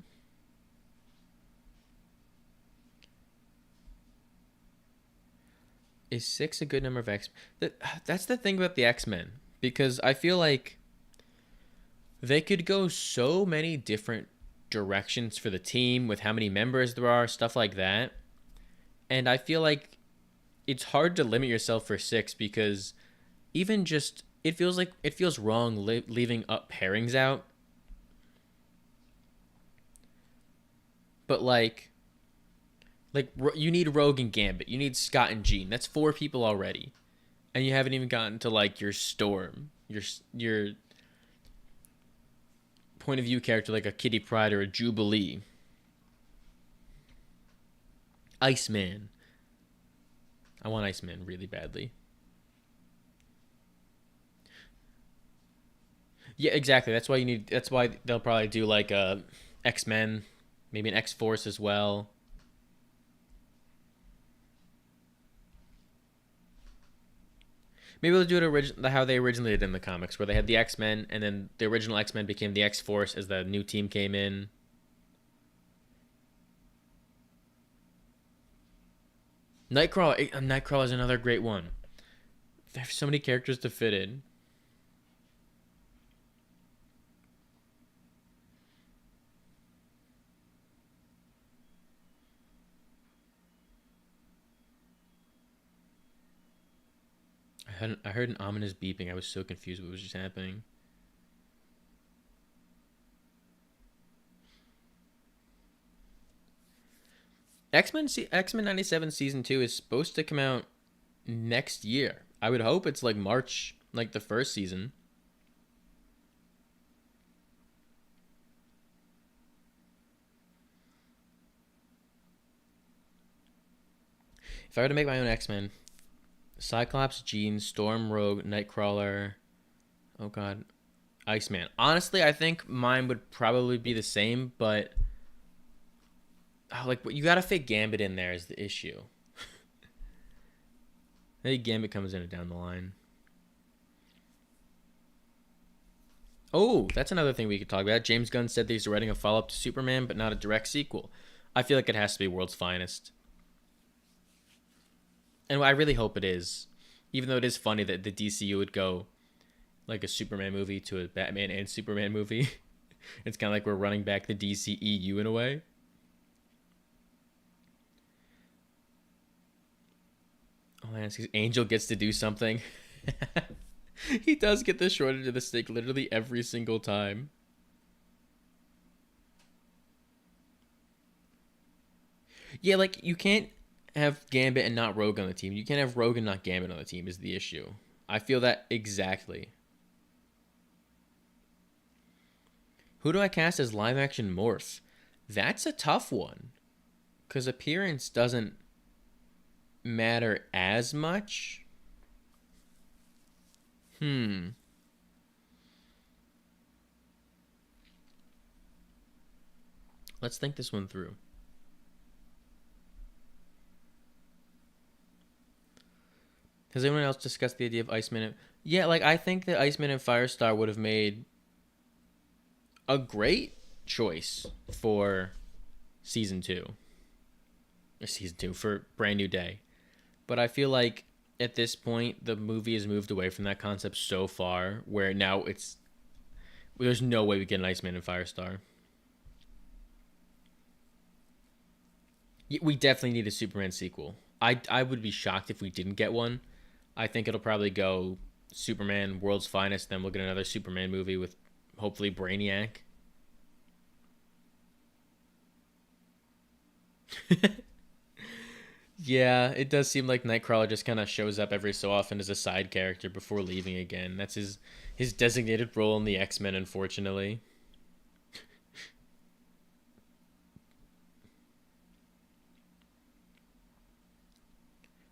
Is 6 a good number of X-Men? That's the thing about the X-Men, because I feel like they could go so many different directions for the team with how many members there are, stuff like that. And I feel like it's hard to limit yourself for 6 because even just it feels wrong leaving up pairings out. But like you need Rogue and Gambit, you need Scott and Jean. That's 4 people already, and you haven't even gotten to like your Storm, your point of view character like a Kitty Pryde or a Jubilee. Iceman. I want Iceman really badly. Yeah, exactly. That's why they'll probably do like a X-Men, maybe an X-Force as well. Maybe they'll do it how they originally did in the comics, where they had the X-Men, and then the original X-Men became the X-Force as the new team came in. Nightcrawler is another great one. There's so many characters to fit in. I heard an ominous beeping. I was so confused what was just happening. X-Men 97 season 2 is supposed to come out next year. I would hope it's like March, like the first season. If I were to make my own X-Men, Cyclops, Jean, Storm, Rogue, Nightcrawler, oh god, Iceman. Honestly, I think mine would probably be the same, but like you gotta fit Gambit in there is the issue. Maybe Gambit comes in down the line. Oh, that's another thing we could talk about. James Gunn said that he's writing a follow-up to Superman, but not a direct sequel. I feel like it has to be World's Finest. And I really hope it is. Even though it is funny that the DCU would go like a Superman movie to a Batman and Superman movie. It's kind of like we're running back the DCEU in a way. Oh man, Angel gets to do something. He does get the short end of the stick literally every single time. Yeah, like you can't have Gambit and not Rogue on the team. You can't have Rogue and not Gambit on the team is the issue. I feel that exactly. Who do I cast as live action Morph? That's a tough one. Because appearance doesn't matter as much. Let's think this one through. Has anyone else discussed the idea of Iceman? Yeah, like I think that Iceman and Firestar would have made a great choice for season 2. Or season 2 for Brand New Day. But I feel like at this point the movie has moved away from that concept so far where now there's no way we get an Iceman and Firestar. We definitely need a Superman sequel. I would be shocked if we didn't get one. I think it'll probably go Superman, World's Finest, then we'll get another Superman movie with hopefully Brainiac. Yeah, it does seem like Nightcrawler just kind of shows up every so often as a side character before leaving again. That's his designated role in the X-Men, unfortunately.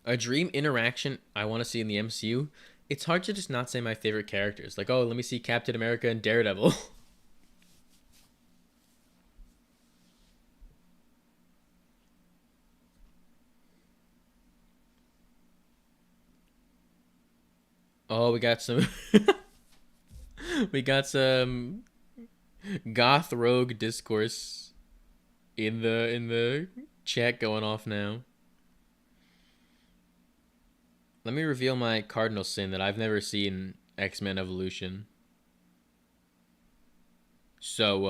A dream interaction I want to see in the MCU. It's hard to just not say my favorite characters. Like, oh, let me see Captain America and Daredevil. Oh, we got some goth rogue discourse in the chat going off now. Let me reveal my cardinal sin that I've never seen X-Men Evolution. So,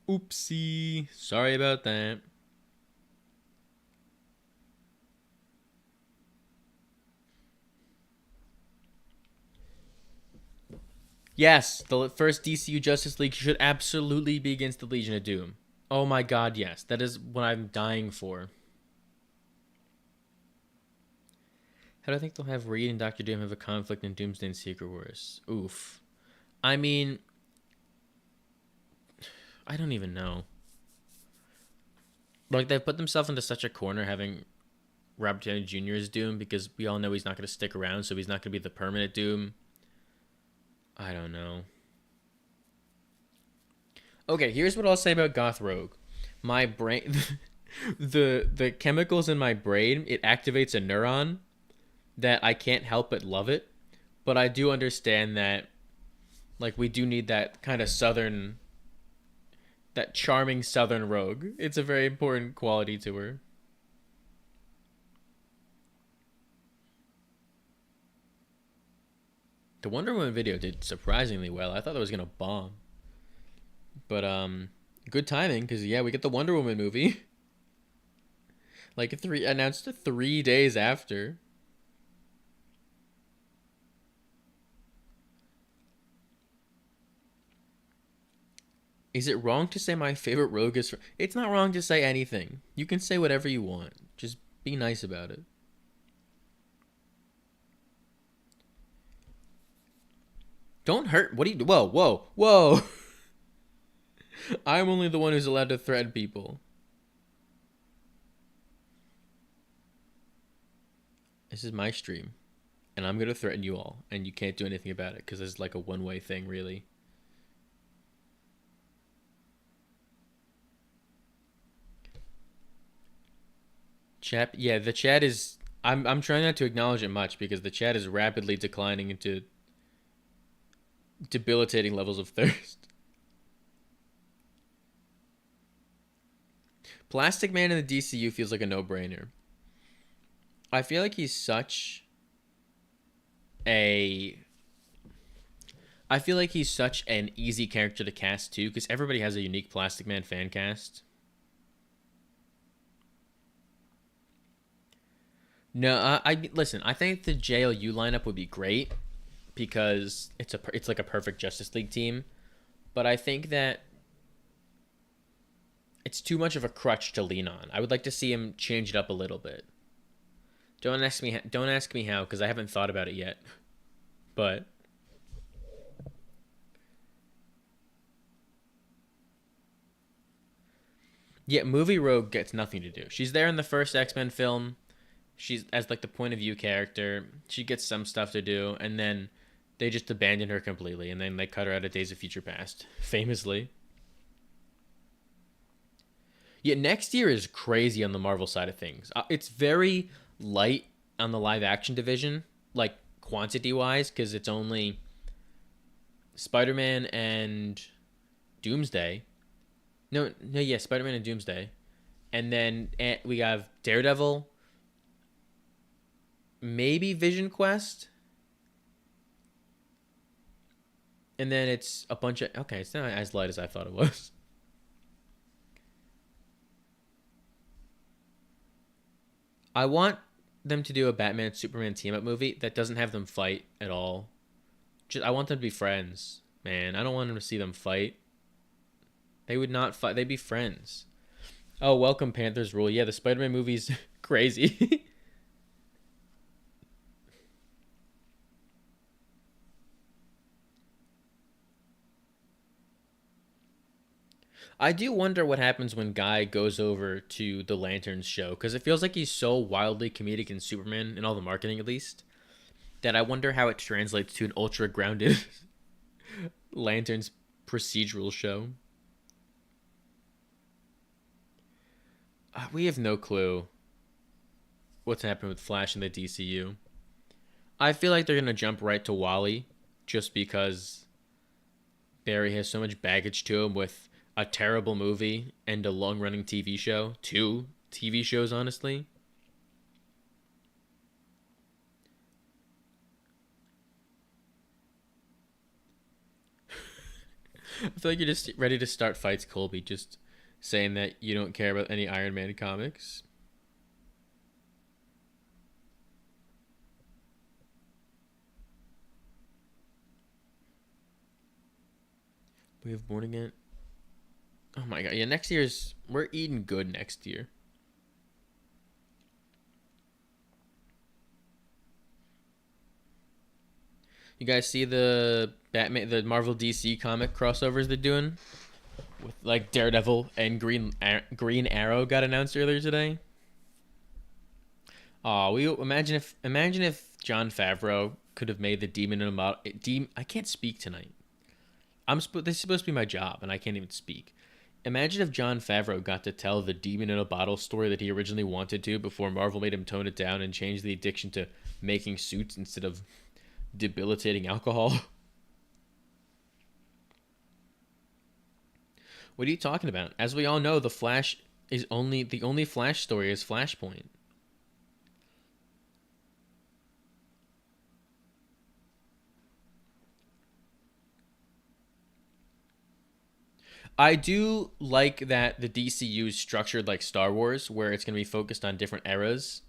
oopsie. Sorry about that. Yes, the first DCU Justice League should absolutely be against the Legion of Doom. Oh my god, yes. That is what I'm dying for. How do I think they'll have Reed and Doctor Doom have a conflict in Doomsday and Secret Wars? Oof. I mean, I don't even know. Like, they've put themselves into such a corner having Robert Downey Jr. as Doom because we all know he's not going to stick around, so he's not going to be the permanent Doom. I don't know. Okay, here's what I'll say about Goth Rogue. My brain, the chemicals in my brain, it activates a neuron that I can't help but love it. But I do understand that, like, we do need that kind of southern, that charming southern rogue. It's a very important quality to her. The Wonder Woman video did surprisingly well. I thought it was gonna bomb, but good timing because yeah, we get the Wonder Woman movie. Like announced 3 days after. Is it wrong to say my favorite rogue is? It's not wrong to say anything. You can say whatever you want. Just be nice about it. Don't hurt. What do you do? Whoa, whoa, whoa. I'm only the one who's allowed to threaten people. This is my stream, and I'm gonna threaten you all, and you can't do anything about it because it's like a one-way thing, really. Chat, yeah, the chat is. I'm trying not to acknowledge it much because the chat is rapidly declining into debilitating levels of thirst. Plastic Man in the DCU feels like a no-brainer. I feel like he's such a I feel like he's such an easy character to cast too, because everybody has a unique Plastic Man fan cast. No, I listen. I think the JLU lineup would be great because it's like a perfect Justice League team, but I think that it's too much of a crutch to lean on. I would like to see him change it up a little bit. Don't ask me. Don't ask me how, because I haven't thought about it yet. But yeah, movie Rogue gets nothing to do. She's there in the first X-Men film. She's as like the point of view character. She gets some stuff to do, and then they just abandon her completely, and then they cut her out of Days of Future Past, famously. Yeah, next year is crazy on the Marvel side of things. It's very light on the live action division, like quantity wise, because it's only Spider-Man and Doomsday. No, yeah, Spider-Man and Doomsday, and then we have Daredevil, maybe Vision Quest, and then it's a bunch of okay. It's not as light as I thought it was. I want them to do a Batman Superman team up movie that doesn't have them fight at all. Just I want them to be friends, man. I don't want them to see them fight. They would not fight. They'd be friends. Oh, welcome Panthers rule. Yeah, the Spider-Man movie's crazy. I do wonder what happens when Guy goes over to the Lanterns show, because it feels like he's so wildly comedic in Superman, in all the marketing at least, that I wonder how it translates to an ultra grounded Lanterns procedural show. We have no clue what's happening with Flash in the DCU. I feel like they're going to jump right to Wally just because Barry has so much baggage to him with a terrible movie and a long-running TV show. 2 TV shows, honestly. I feel like you're just ready to start fights, Colby, just saying that you don't care about any Iron Man comics. We have Born Again. Oh my god, yeah, next year's... We're eating good next year. You guys see the the Marvel DC comic crossovers they're doing? With like Daredevil and Green Arrow got announced earlier today. Oh, we imagine if Jon Favreau could have made the Demon in a Bottle. I can't speak tonight. This is supposed to be my job, and I can't even speak. Imagine if Jon Favreau got to tell the Demon in a Bottle story that he originally wanted to before Marvel made him tone it down and change the addiction to making suits instead of debilitating alcohol. What are you talking about? As we all know, the only Flash story is Flashpoint. I do like that the DCU is structured like Star Wars, where it's going to be focused on different eras,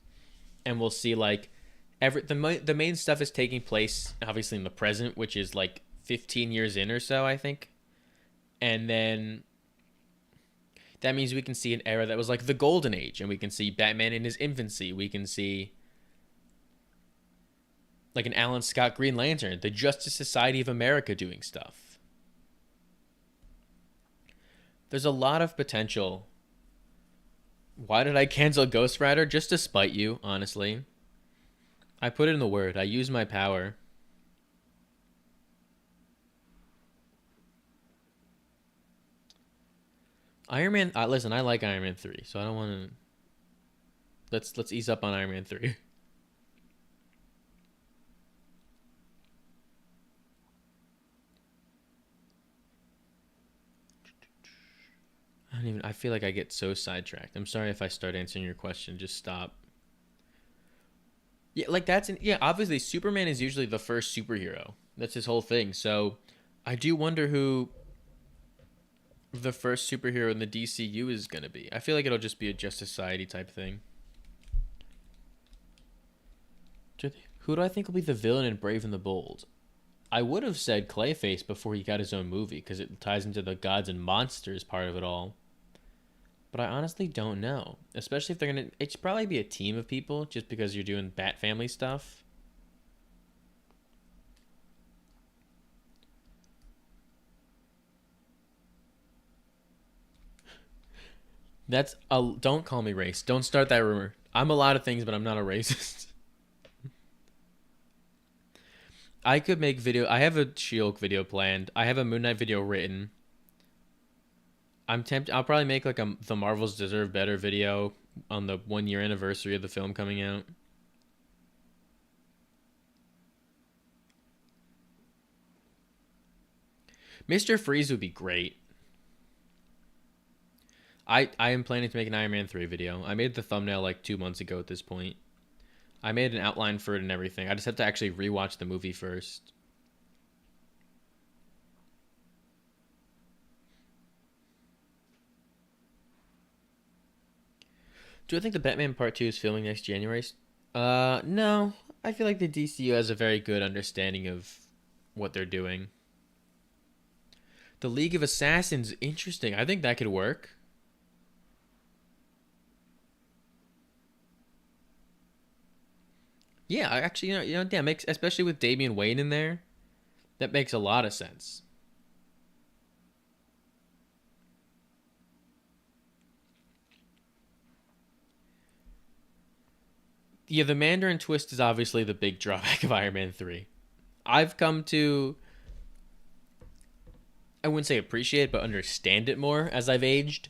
and we'll see like the main stuff is taking place obviously in the present, which is like 15 years in or so, I think, And then that means we can see an era that was like the golden age, and we can see Batman in his infancy. We can see like an Alan Scott Green Lantern, the Justice Society of America doing stuff. There's a lot of potential. Why did I cancel Ghost Rider? Just to spite you, honestly. I put it in the word. I use my power. Iron Man. Listen, I like Iron Man 3, so I don't want to. Let's ease up on Iron Man 3. I feel like I get so sidetracked. I'm sorry if I start answering your question. Just stop. Yeah, like yeah, obviously Superman is usually the first superhero. That's his whole thing. So I do wonder who the first superhero in the DCU is going to be. I feel like it'll just be a Justice Society type thing. Who do I think will be the villain in Brave and the Bold? I would have said Clayface before he got his own movie because it ties into the gods and monsters part of it all. But I honestly don't know. Especially if they're going to... It should probably be a team of people just because you're doing Bat Family stuff. Don't call me race. Don't start that rumor. I'm a lot of things, but I'm not a racist. I could make video... I have a She-Hulk video planned. I have a Moon Knight video written. I'm tempted. I'll probably make like the Marvels Deserve Better video on the 1-year anniversary of the film coming out. Mr. Freeze would be great. I am planning to make an Iron Man 3 video. I made the thumbnail like 2 months ago at this point. I made an outline for it and everything. I just have to actually rewatch the movie first. Do I think the Batman Part 2 is filming next January? No. I feel like the DCU has a very good understanding of what they're doing. The League of Assassins, interesting. I think that could work. Yeah, actually, yeah, makes, especially with Damian Wayne in there, that makes a lot of sense. Yeah, the Mandarin twist is obviously the big drawback of Iron Man 3. I've come to, I wouldn't say appreciate, but understand it more as I've aged.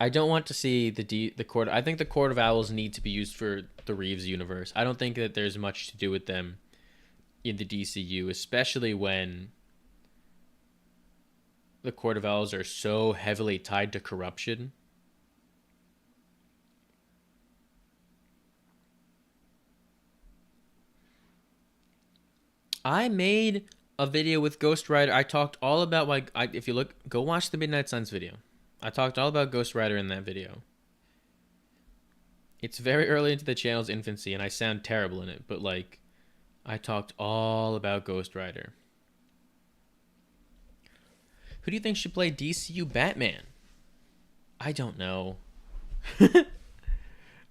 I don't want to see the court. I think the Court of Owls need to be used for the Reeves universe. I don't think that there's much to do with them in the DCU, especially when the Court of Owls are so heavily tied to corruption. I made a video with Ghost Rider. I talked all about if you look, go watch the Midnight Suns video. I talked all about Ghost Rider in that video. It's very early into the channel's infancy, and I sound terrible in it, but like, I talked all about Ghost Rider. Who do you think should play DCU Batman? I don't know.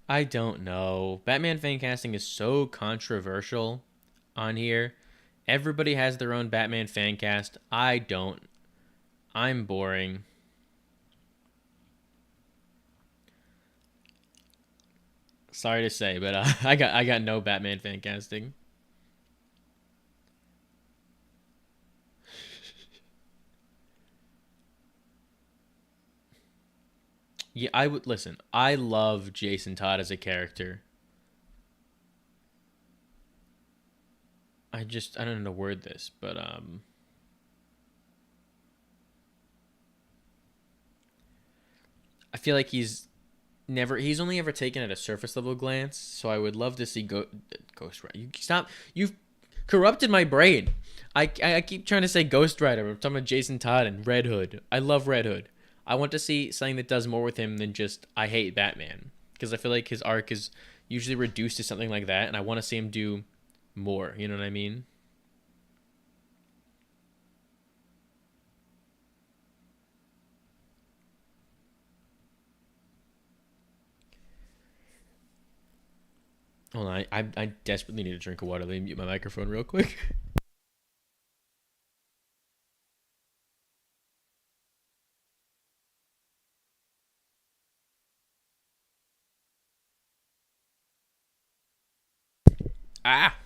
I don't know. Batman fan casting is so controversial on here. Everybody has their own Batman fan cast. I don't. I'm boring. Sorry to say, but I got no Batman fan casting. Yeah, I would listen. I love Jason Todd as a character. I don't know how to word this, but I feel like he's only ever taken at a surface level glance, so I would love to see Ghost Rider. You've corrupted my brain. I keep trying to say Ghost Rider. I'm talking about Jason Todd and Red Hood. I love Red Hood. I want to see something that does more with him than just I hate Batman, because I feel like his arc is usually reduced to something like that, and I want to see him do more. You know what I mean? Hold on, I desperately need a drink of water. Let me mute my microphone real quick.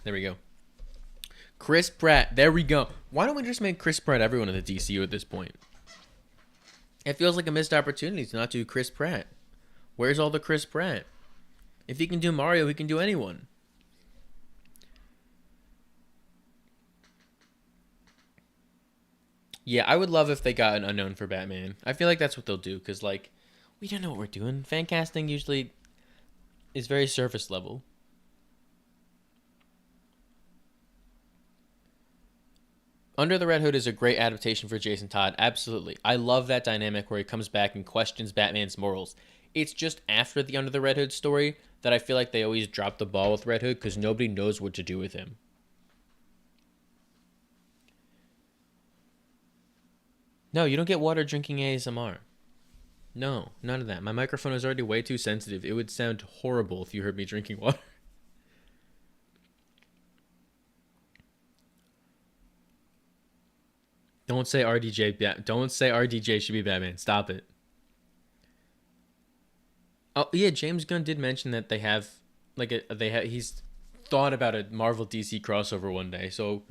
There we go. Chris Pratt. There we go. Why don't we just make Chris Pratt everyone in the DCU at this point? It feels like a missed opportunity to not do Chris Pratt. Where's all the Chris Pratt? If he can do Mario, he can do anyone. Yeah, I would love if they got an unknown for Batman. I feel like that's what they'll do, because, like, we don't know what we're doing. Fan casting usually is very surface level. Under the Red Hood is a great adaptation for Jason Todd. Absolutely. I love that dynamic where he comes back and questions Batman's morals. It's just after the Under the Red Hood story that I feel like they always drop the ball with Red Hood because nobody knows what to do with him. No, you don't get water drinking ASMR. No, none of that. My microphone is already way too sensitive. It would sound horrible if you heard me drinking water. Don't say RDJ. Don't say RDJ should be Batman. Stop it. Oh yeah, James Gunn did mention that they have he's thought about a Marvel DC crossover one day. So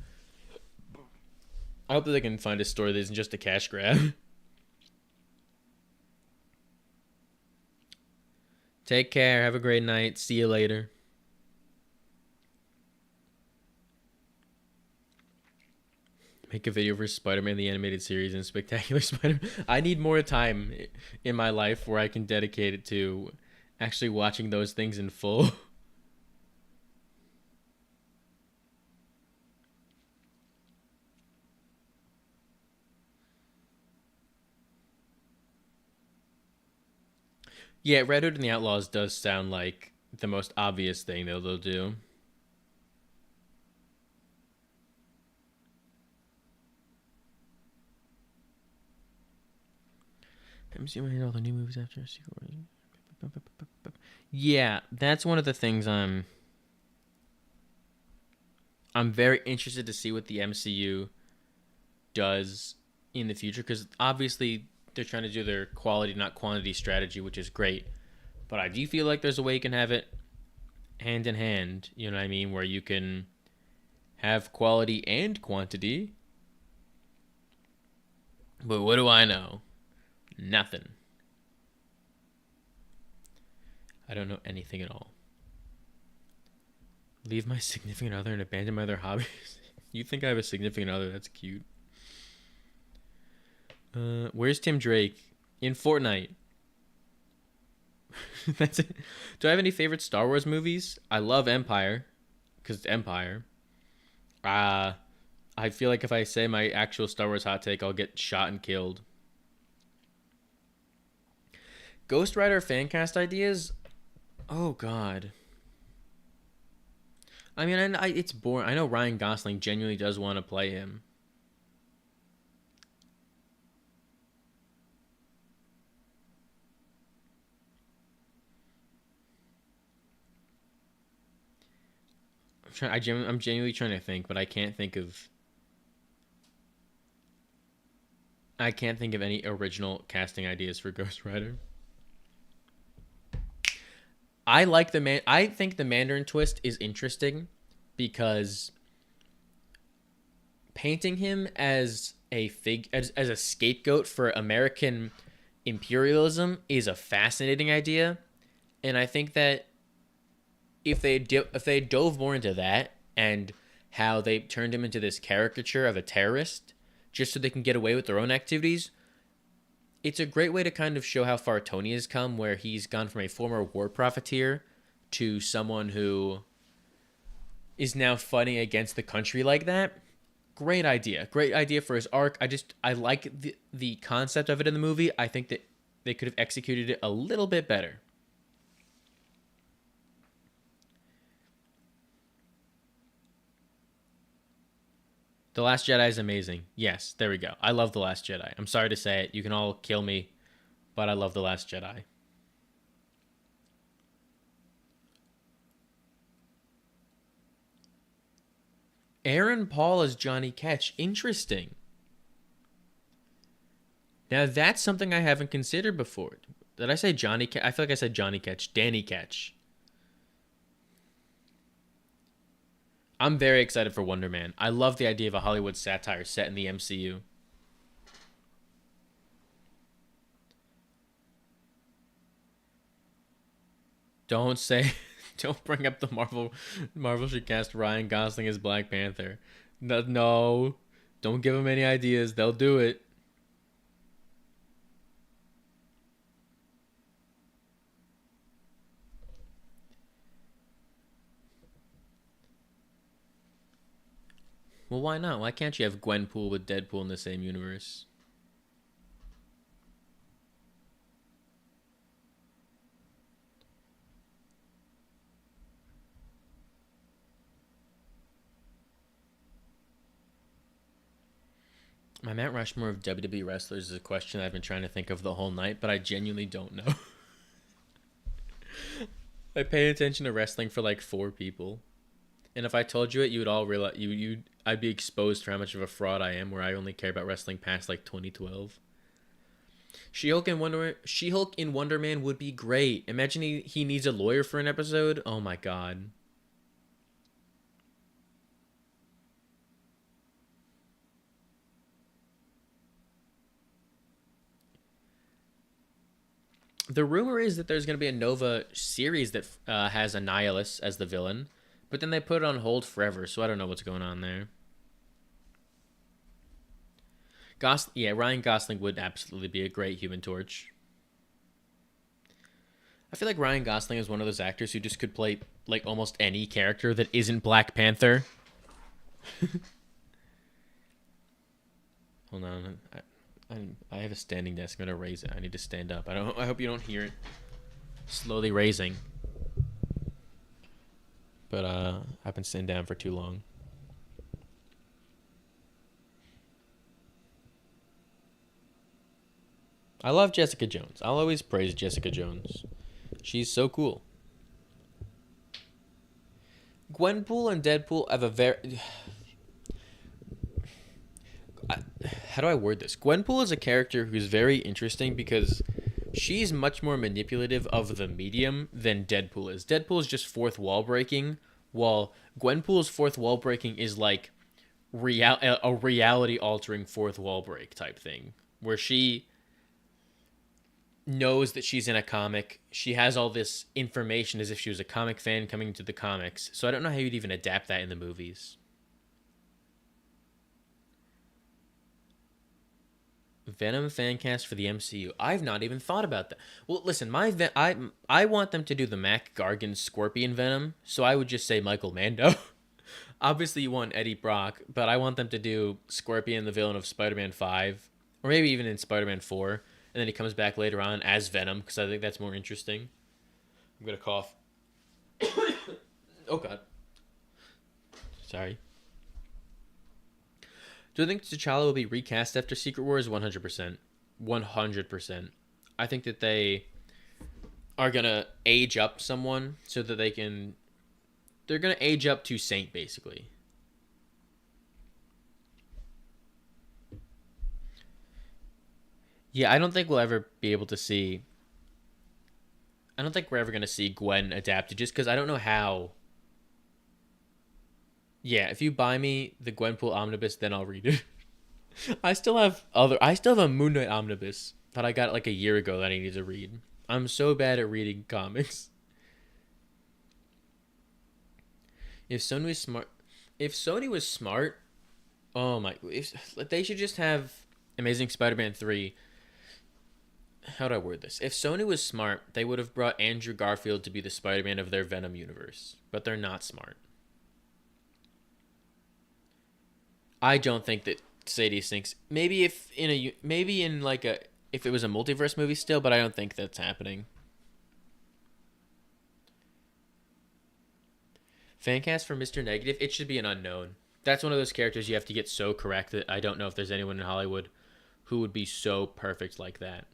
I hope that they can find a story that isn't just a cash grab. Take care. Have a great night. See you later. Make a video for Spider-Man the Animated Series and Spectacular Spider-Man. I need more time in my life where I can dedicate it to actually watching those things in full. Yeah, Red Hood and the Outlaws does sound like the most obvious thing they'll do. MCU made all the new movies after a sequel. Yeah, that's one of the things I'm very interested to see what the MCU does in the future, because obviously they're trying to do their quality, not quantity strategy, which is great. But I do feel like there's a way you can have it hand in hand, you know what I mean, where you can have quality and quantity. But what do I know? Nothing. I don't know anything at all. Leave my significant other and abandon my other hobbies. You think I have a significant other? That's cute. Where's Tim Drake? In Fortnite. That's it. Do I have any favorite Star Wars movies? I love Empire, because it's Empire. I feel like if I say my actual Star Wars hot take, I'll get shot and killed. Ghost Rider fancast ideas? Oh, God. I mean, it's boring. I know Ryan Gosling genuinely does want to play him. I'm genuinely trying to think, but I can't think of any original casting ideas for Ghost Rider. I think the Mandarin twist is interesting because painting him as as a scapegoat for American imperialism is a fascinating idea, and I think that if they dove more into that and how they turned him into this caricature of a terrorist just so they can get away with their own activities, it's a great way to kind of show how far Tony has come, where he's gone from a former war profiteer to someone who is now fighting against the country like that. Great idea. Great idea for his arc. I like the concept of it in the movie. I think that they could have executed it a little bit better. The Last Jedi is amazing. Yes, there we go. I love The Last Jedi. I'm sorry to say it. You can all kill me, but I love The Last Jedi. Aaron Paul as Johnny Ketch. Interesting. Now that's something I haven't considered before. Did I say Johnny Ketch? I feel like I said Johnny Ketch. Danny Ketch. I'm very excited for Wonder Man. I love the idea of a Hollywood satire set in the MCU. Don't say, don't bring up the Marvel. Marvel should cast Ryan Gosling as Black Panther. No, no, don't give them any ideas. They'll do it. Well, why not? Why can't you have Gwenpool with Deadpool in the same universe? My Mount Rushmore of WWE wrestlers is a question I've been trying to think of the whole night, but I genuinely don't know. I pay attention to wrestling for like four people, and if I told you it, you would all realize I'd be exposed for how much of a fraud I am. Where I only care about wrestling past like 2012. She-Hulk in Wonder Man would be great. Imagine he needs a lawyer for an episode. Oh my god. The rumor is that there's going to be a Nova series that has Annihilus as the villain, but then they put it on hold forever, so I don't know what's going on there. Yeah, Ryan Gosling would absolutely be a great Human Torch. I feel like Ryan Gosling is one of those actors who just could play like almost any character that isn't Black Panther. Hold on, I have a standing desk. I'm gonna raise it. I need to stand up. I hope you don't hear it slowly raising. But I've been sitting down for too long. I love Jessica Jones. I'll always praise Jessica Jones. She's so cool. Gwenpool and Deadpool have a very... How do I word this? Gwenpool is a character who's very interesting because she's much more manipulative of the medium than Deadpool is. Deadpool is just fourth wall breaking, while Gwenpool's fourth wall breaking is like a reality altering fourth wall break type thing, where she knows that she's in a comic. She has all this information as if she was a comic fan coming to the comics. So I don't know how you'd even adapt that in the movies. Venom fan cast for the MCU. I've not even thought about that. Well, listen, I want them to do the Mac Gargan Scorpion Venom, so I would just say Michael Mando. Obviously, you want Eddie Brock, but I want them to do Scorpion, the villain of Spider-Man 5, or maybe even in Spider-Man 4, and then he comes back later on as Venom, because I think that's more interesting. I'm going to cough. Oh, God. Sorry. Do I think T'Challa will be recast after Secret Wars? 100%. 100%. I think that they are going to age up someone so that they can... They're going to age up to Saint, basically. Yeah, I don't think we'll ever be able to see... I don't think we're ever going to see Gwen adapted, just because I don't know how... Yeah, if you buy me the Gwenpool omnibus, then I'll read it. I still have a Moon Knight omnibus that I got like a year ago that I need to read. I'm so bad at reading comics. If Sony was smart, oh my, if they should just have Amazing Spider-Man 3. How do I word this? If Sony was smart, they would have brought Andrew Garfield to be the Spider-Man of their Venom universe, but they're not smart. I don't think that Sadie Sinks. Maybe if if it was a multiverse movie still, but I don't think that's happening. Fancast for Mr. Negative. It should be an unknown. That's one of those characters you have to get so correct that I don't know if there's anyone in Hollywood who would be so perfect like that.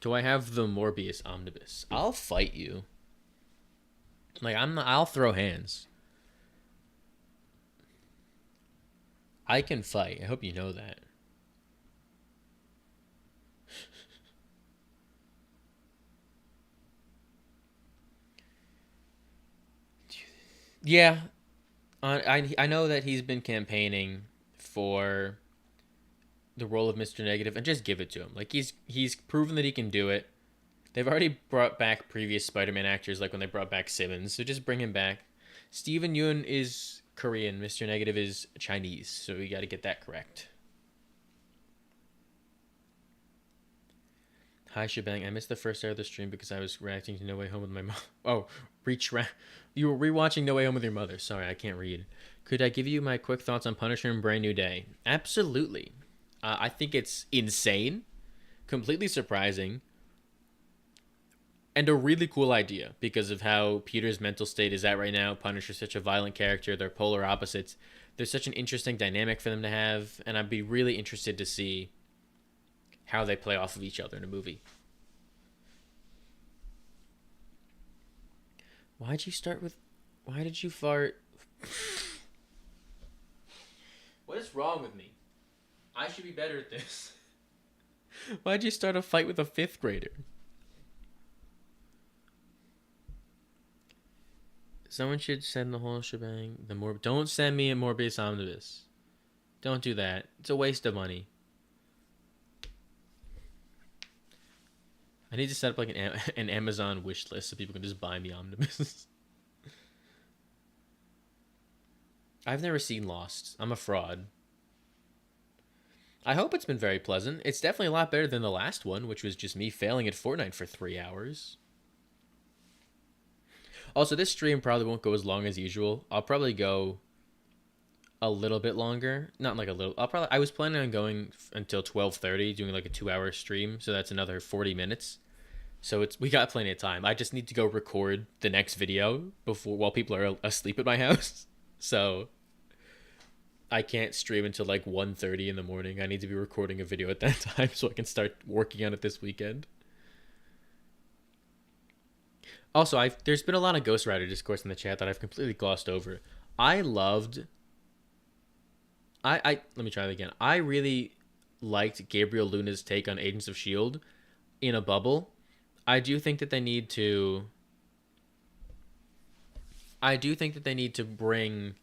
Do I have the Morbius omnibus? I'll fight you. Like I'm not, I'll throw hands. I can fight. I hope you know that. Yeah, I know that he's been campaigning for the role of Mr. Negative, and just give it to him. Like he's proven that he can do it. They've already brought back previous Spider-Man actors, like when they brought back Simmons, so just bring him back. Steven Yeun is Korean. Mr. Negative is Chinese, so we got to get that correct. Hi, Shebang. I missed the first hour of the stream because I was reacting to No Way Home with my mom. Oh, you were rewatching No Way Home with your mother. Sorry, I can't read. Could I give you my quick thoughts on Punisher and Brand New Day? Absolutely. I think it's insane, completely surprising, and a really cool idea because of how Peter's mental state is at right now. Punisher's such a violent character. They're polar opposites. There's such an interesting dynamic for them to have, and I'd be really interested to see how they play off of each other in a movie. Why did you fart? What is wrong with me? I should be better at this. Why'd you start a fight with a 5th grader? Someone should send the whole shebang. Don't send me a Morbius omnibus. Don't do that. It's a waste of money. I need to set up like an Amazon wish list so people can just buy me omnibuses. I've never seen Lost. I'm a fraud. I hope it's been very pleasant. It's definitely a lot better than the last one, which was just me failing at Fortnite for 3 hours. Also, this stream probably won't go as long as usual. I'll probably go a little bit longer. Not like a little. I was planning on going until 12:30, doing like a 2-hour stream. So that's another 40 minutes. So we got plenty of time. I just need to go record the next video while people are asleep at my house. So I can't stream until like 1:30 in the morning. I need to be recording a video at that time so I can start working on it this weekend. Also, there's been a lot of Ghost Rider discourse in the chat that I've completely glossed over. Let me try that again. I really liked Gabriel Luna's take on Agents of S.H.I.E.L.D. in a bubble. I do think that they need to bring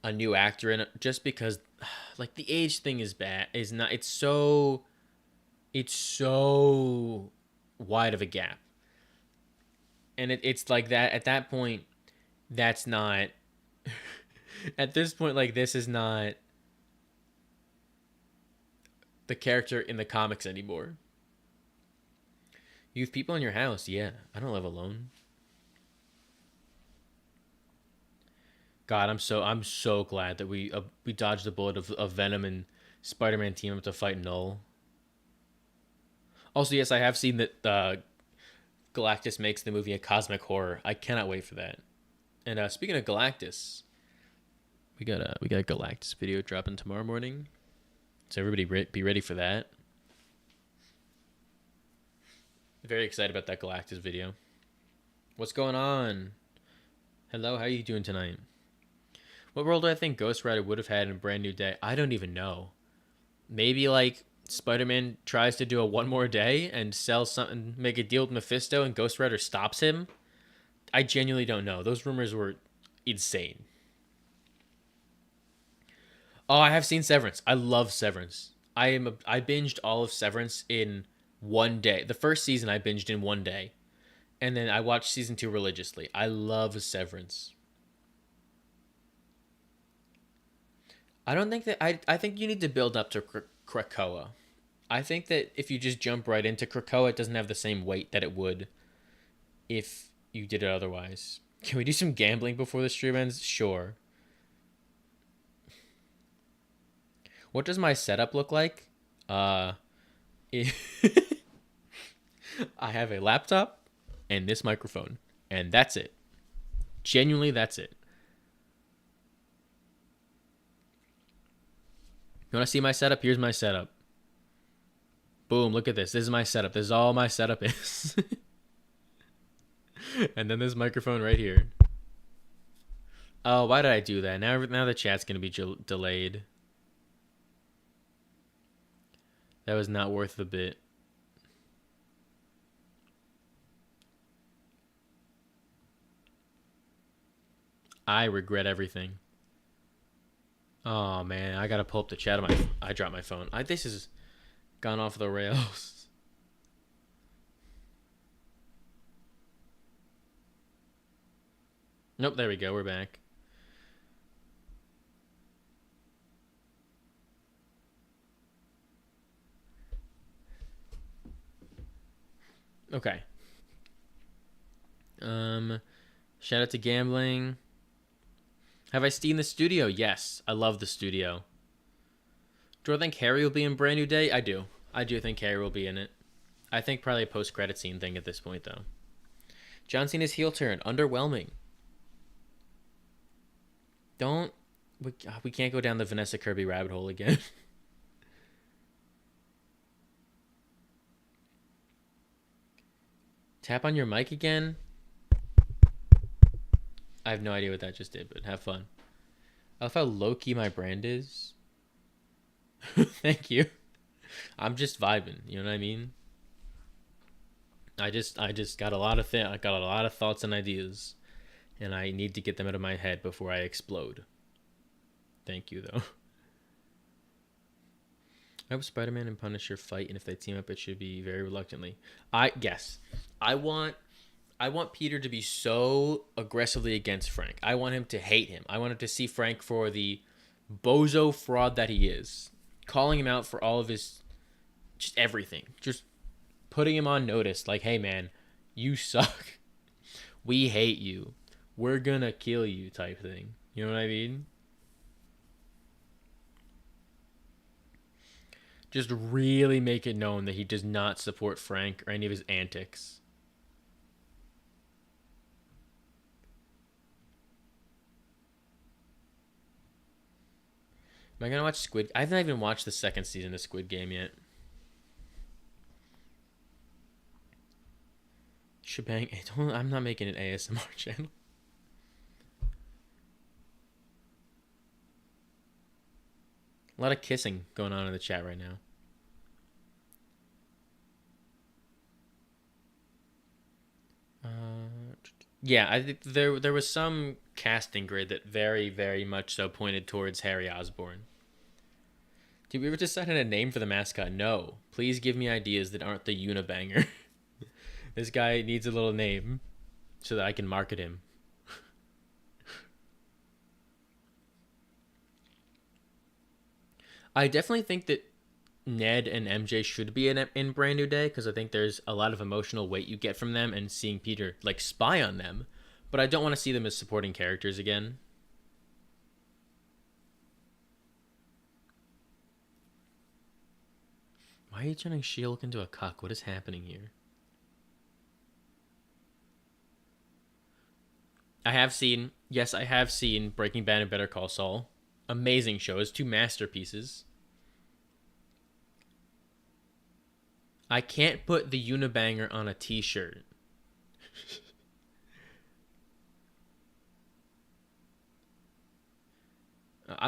a new actor in, just because like the age thing is bad. It's so wide of a gap. And it's like that at that point, that's not at this point, like, this is not the character in the comics anymore. You have people in your house. Yeah, I don't live alone. God, I'm so glad that we dodged the bullet of Venom and Spider-Man team up to fight Null. Also, yes, I have seen that Galactus makes the movie a cosmic horror. I cannot wait for that. And speaking of Galactus, we got a Galactus video dropping tomorrow morning, so everybody be ready for that. Very excited about that Galactus video. What's going on? Hello, how are you doing tonight? What role do I think Ghost Rider would have had in Brand New Day? I don't even know. Maybe like Spider-Man tries to do a one more day and sell something, make a deal with Mephisto, and Ghost Rider stops him. I genuinely don't know. Those rumors were insane. Oh, I have seen Severance. I love Severance. I binged all of Severance in one day. The first season I binged in one day. And then I watched season 2 religiously. I love Severance. I don't think that I think you need to build up to Krakoa. I think that if you just jump right into Krakoa, it doesn't have the same weight that it would if you did it otherwise. Can we do some gambling before the stream ends? Sure. What does my setup look like? I have a laptop, and this microphone. And that's it. Genuinely, that's it. You want to see my setup? Here's my setup. Boom, look at this. This is my setup. This is all my setup is. And then this microphone right here. Oh, why did I do that? Now the chat's going to be delayed. That was not worth the bit. I regret everything. Oh, man. I got to pull up the chat on my... I dropped my phone. This has gone off the rails. Nope, there we go. We're back. Okay. Shout out to gambling. Have I seen the studio? Yes, I love the studio. Do I think Harry will be in Brand New Day? I do. I do think Harry will be in it. I think probably a post-credit scene thing at this point, though. John Cena's heel turn. Underwhelming. We can't go down the Vanessa Kirby rabbit hole again. Tap on your mic again? I have no idea what that just did, but have fun. I love how low-key my brand is. Thank you. I'm just vibing, you know what I mean? I just got a lot of I got a lot of thoughts and ideas, and I need to get them out of my head before I explode. Thank you, though. I hope Spider-Man and Punisher fight, and if they team up, it should be very reluctantly. Yes. I want Peter to be so aggressively against Frank. I want him to hate him. I want him to see Frank for the bozo fraud that he is. Calling him out for all of his... just everything. Just putting him on notice. Like, hey, man, you suck. We hate you. We're gonna kill you type thing. You know what I mean? Just really make it known that he does not support Frank or any of his antics. Am I gonna watch Squid? I've not even watched the second season of Squid Game yet. Shebang. I'm not making an ASMR channel. A lot of kissing going on in the chat right now. Yeah, I think there was some casting grid that very, very much so pointed towards Harry Osborn. Did we ever decide on a name for the mascot? No. Please give me ideas that aren't the Unibanger. This guy needs a little name so that I can market him. I definitely think that Ned and MJ should be in Brand New Day, because I think there's a lot of emotional weight you get from them and seeing Peter like spy on them. But I don't want to see them as supporting characters again. Why are you turning She-Hulk into a cuck? What is happening here? I have seen Breaking Bad and Better Call Saul. Amazing shows, 2 masterpieces. I can't put the Unibanger on a t-shirt.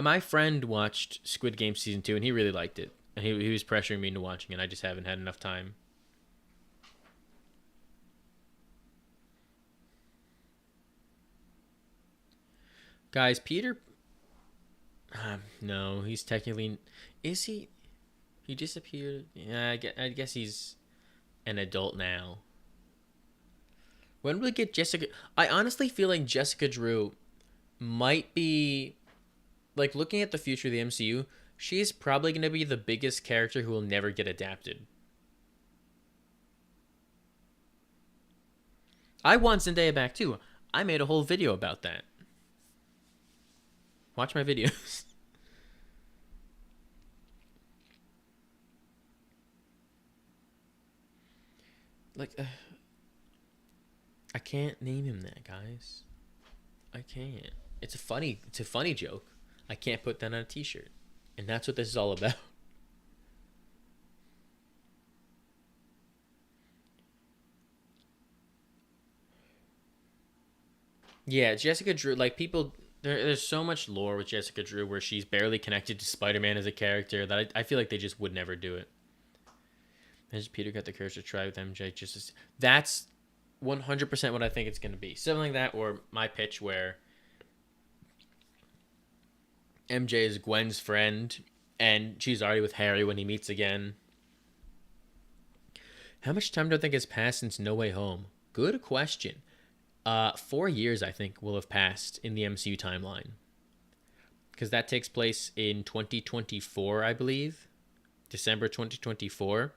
My friend watched Squid Game Season 2 and he really liked it. And he was pressuring me into watching it. I just haven't had enough time. Guys, Peter... no, he's technically... Is he... He disappeared? Yeah, I guess he's an adult now. When will we get Jessica... I honestly feel like Jessica Drew might be... Like, looking at the future of the MCU, she's probably going to be the biggest character who will never get adapted. I want Zendaya back, too. I made a whole video about that. Watch my videos. Like, I can't name him that, guys. I can't. It's a funny joke. I can't put that on a t-shirt. And that's what this is all about. Yeah, Jessica Drew, like people there's so much lore with Jessica Drew where she's barely connected to Spider-Man as a character that I feel like they just would never do it. As Peter got the courage to try with MJ that's 100% what I think it's going to be. Something like that, or my pitch where MJ is Gwen's friend and she's already with Harry when he meets again. How much time do I think has passed since No Way Home? Good question. 4 years, I think, will have passed in the MCU timeline. Because that takes place in 2024, I believe. December 2024.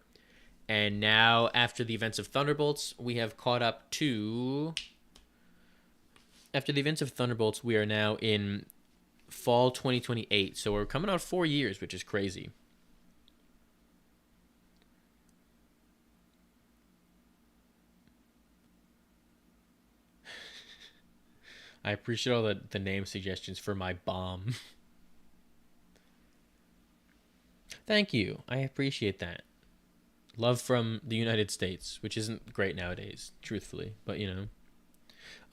And now, after the events of Thunderbolts, we have caught up to... After the events of Thunderbolts, we are now in fall 2028. So we're coming out 4 years, which is crazy. I appreciate all the name suggestions for my bomb. Thank you. I appreciate that. Love from the United States, which isn't great nowadays, truthfully, but you know.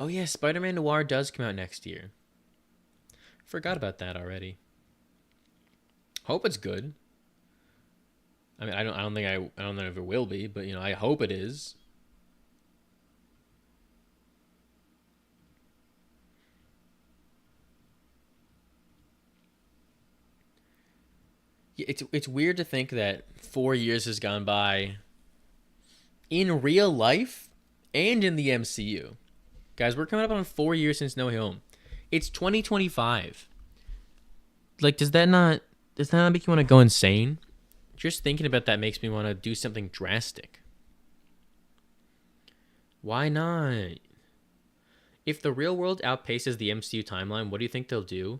Oh yeah, Spider-Man Noir does come out next year. Forgot about that already. Hope it's good. I mean, I don't know if it will be, but you know, I hope it is. Yeah, it's weird to think that 4 years has gone by in real life and in the MCU. Guys, we're coming up on 4 years since No Way Home. It's 2025. Like, does that not make you want to go insane? Just thinking about that makes me want to do something drastic. Why not? If the real world outpaces the MCU timeline, what do you think they'll do?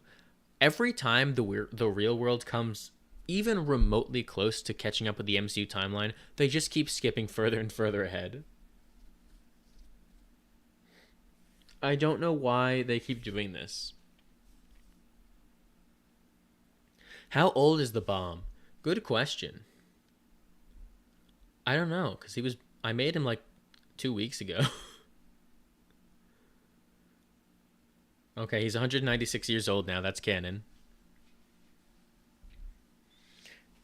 Every time the real world comes even remotely close to catching up with the MCU timeline, they just keep skipping further and further ahead. I don't know why they keep doing this. How old is the bomb? Good question. I don't know, because I made him like 2 weeks ago. Okay, he's 196 years old now. That's canon.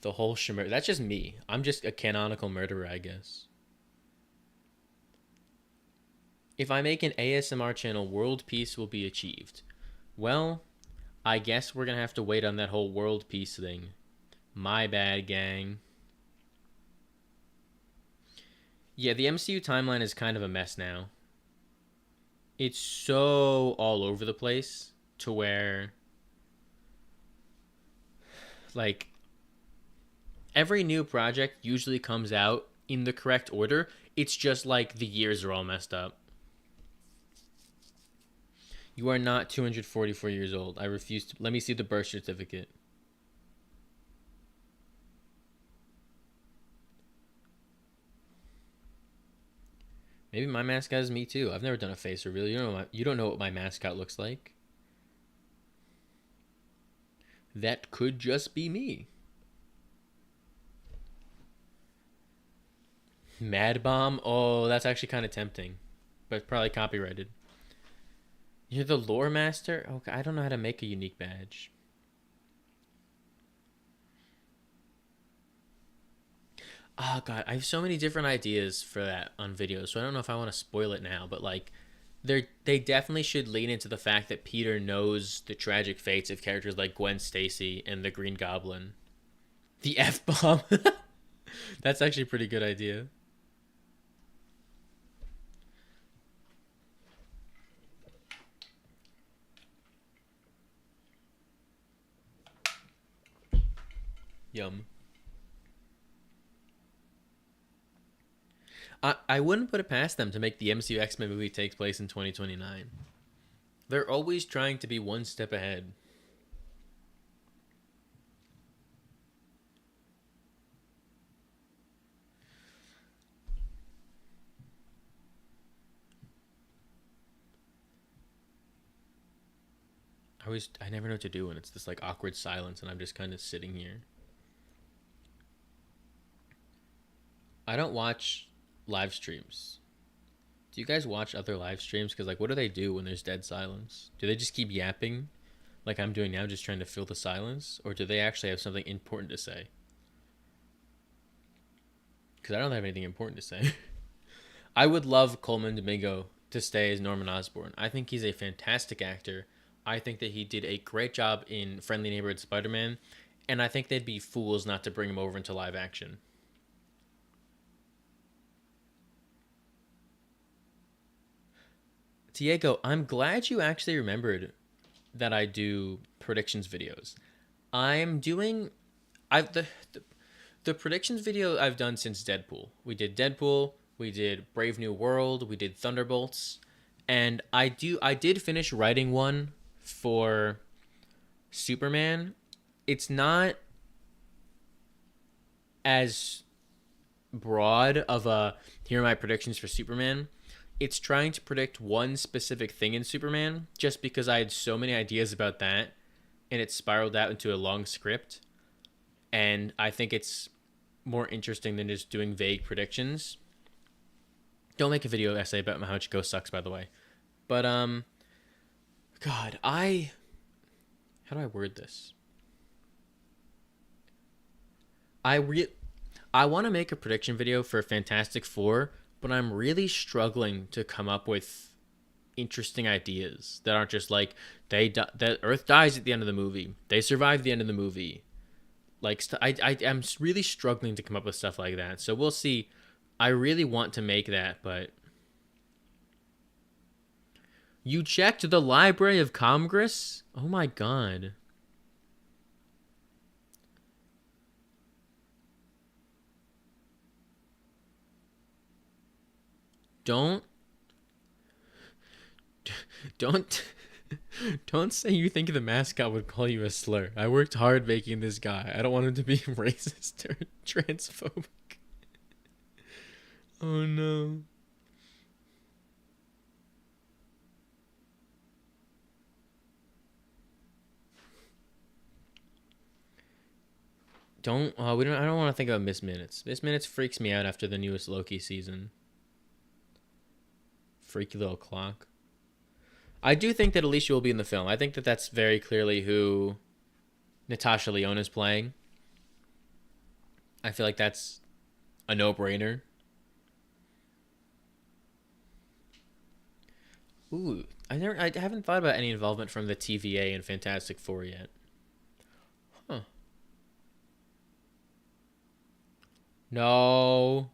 The whole shimmer. That's just me. I'm just a canonical murderer, I guess. If I make an ASMR channel, world peace will be achieved. Well, I guess we're going to have to wait on that whole world peace thing. My bad, gang. Yeah, the MCU timeline is kind of a mess now. It's so all over the place to where, like, every new project usually comes out in the correct order. It's just like the years are all messed up. You are not 244 years old. I refuse to. Let me see the birth certificate. Maybe my mascot is me too. I've never done a face reveal. You don't know what my mascot looks like. That could just be me. Mad Bomb? Oh, that's actually kind of tempting. But probably copyrighted. You're the lore master? Okay, I don't know how to make a unique badge. Oh god, I have so many different ideas for that on videos, so I don't know if I want to spoil it now, but like they definitely should lean into the fact that Peter knows the tragic fates of characters like Gwen Stacy and the Green Goblin. The F-bomb. That's actually a pretty good idea. Yum. I wouldn't put it past them to make the MCU X-Men movie take place in 2029. They're always trying to be one step ahead. I never know what to do when it's this like awkward silence and I'm just kind of sitting here. I don't watch live streams. Do you guys watch other live streams? Because like, what do they do when there's dead silence? Do they just keep yapping, like I'm doing now, just trying to fill the silence, or do they actually have something important to say? Because I don't have anything important to say. I would love Coleman Domingo to stay as Norman Osborn. I think he's a fantastic actor. I think that he did a great job in Friendly Neighborhood Spider-Man, and I think they'd be fools not to bring him over into live action. Diego, I'm glad you actually remembered that I do predictions videos. I'm doing the predictions video I've done since Deadpool. We did Deadpool, we did Brave New World, we did Thunderbolts, and I did finish writing one for Superman. It's not as broad of a here are my predictions for Superman. It's trying to predict one specific thing in Superman just because I had so many ideas about that and it spiraled out into a long script. And I think it's more interesting than just doing vague predictions. Don't make a video essay about how much Ghost sucks, by the way. But, God, how do I word this? I want to make a prediction video for Fantastic Four, but I'm really struggling to come up with interesting ideas that aren't just like that Earth dies at the end of the movie, they survive the end of the movie. Like I'm really struggling to come up with stuff like that. So we'll see. I really want to make that, but you checked the Library of Congress? Oh my god. Don't don't say you think the mascot would call you a slur. I worked hard making this guy. I don't want him to be racist or transphobic. Oh no. I don't want to think about Miss Minutes. Miss Minutes freaks me out after the newest Loki season. Freaky little clock. I do think that Alicia will be in the film. I think that that's very clearly who Natasha Lyonne is playing. I feel like that's a no-brainer. Ooh, I haven't thought about any involvement from the TVA in Fantastic Four yet. Huh. No.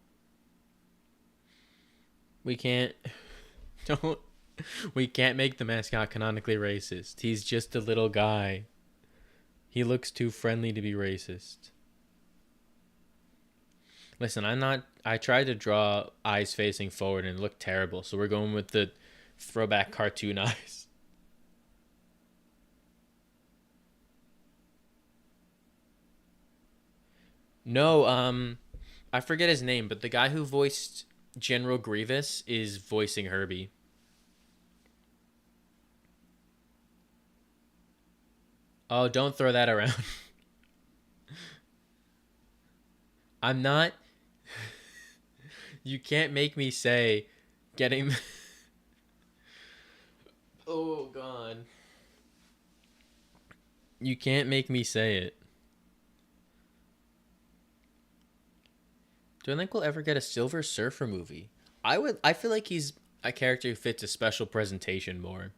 We can't. Don't. We can't make the mascot canonically racist. He's just a little guy. He looks too friendly to be racist. Listen, I tried to draw eyes facing forward and it looked terrible, so we're going with the throwback cartoon eyes. No, I forget his name, but the guy who voiced General Grievous is voicing Herbie. Oh, don't throw that around. I'm not. You can't make me say getting. Oh, God. You can't make me say it. Do I think we'll ever get a Silver Surfer movie? I feel like he's a character who fits a special presentation more.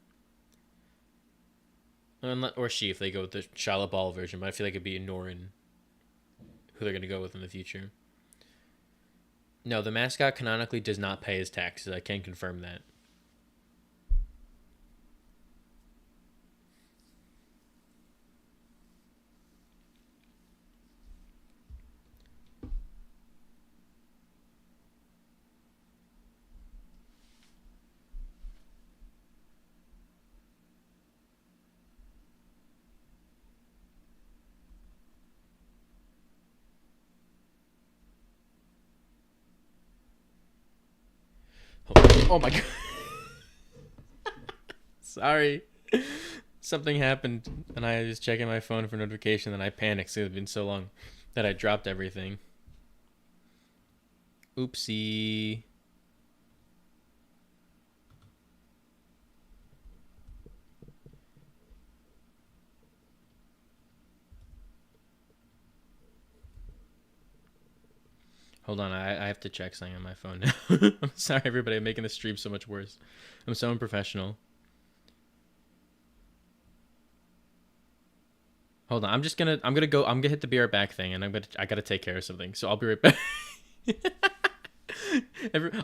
Or she, if they go with the Shia LaBeouf version, but I feel like it'd be Norrin who they're going to go with in the future. No, the mascot canonically does not pay his taxes. I can confirm that. Oh my god. Sorry. Something happened, and I was checking my phone for notification, and I panicked because it had been so long that I dropped everything. Oopsie. Hold on, I have to check something on my phone now. I'm sorry, everybody. I'm making the stream so much worse. I'm so unprofessional. Hold on, I'm gonna hit the be right back thing, and I gotta take care of something. So I'll be right back.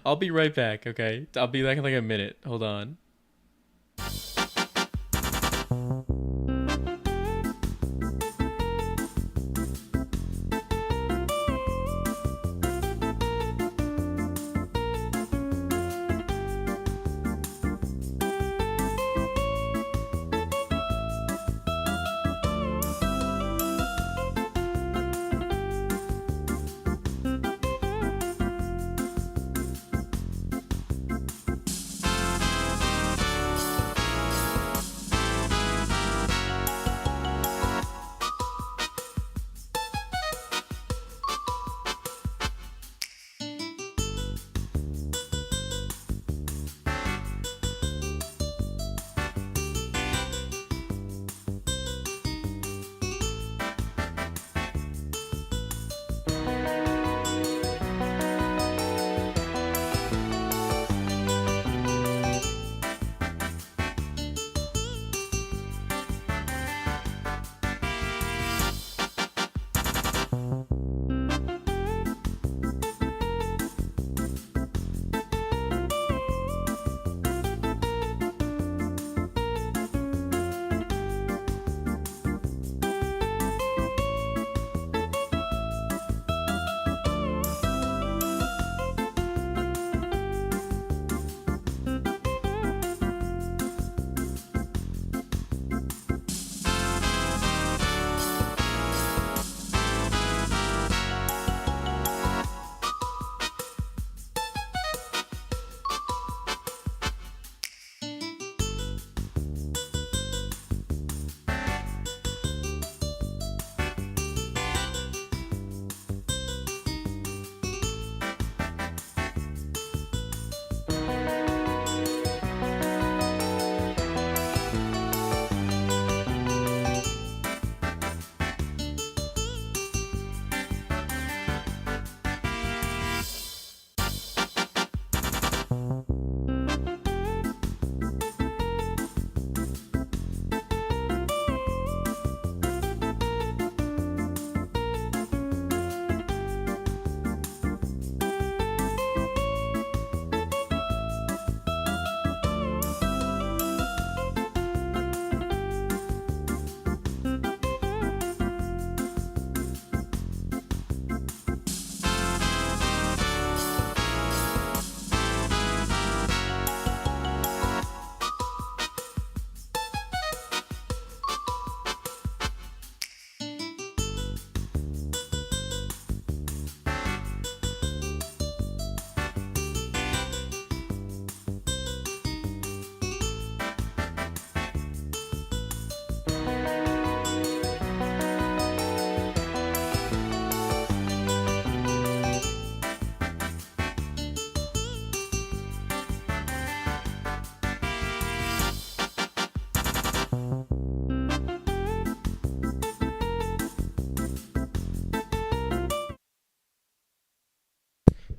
I'll be right back. Okay, I'll be back in like a minute. Hold on.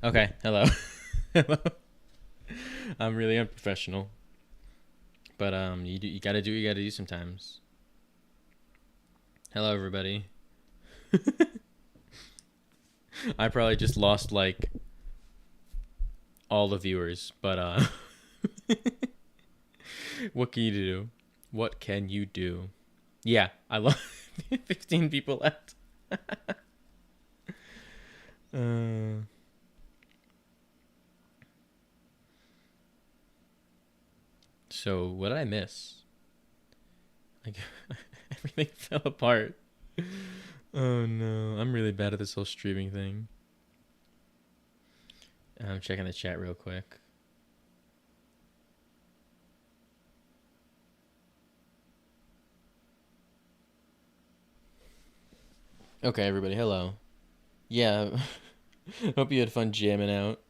Okay, hello. Hello. I'm really unprofessional. But you gotta do what you gotta do sometimes. Hello everybody. I probably just lost like all the viewers, but what can you do? What can you do? Yeah, I lost 15 people left. So what did I miss? Like everything fell apart. Oh no, I'm really bad at this whole streaming thing. I'm checking the chat real quick. Okay, everybody, hello. Yeah, hope you had fun jamming out.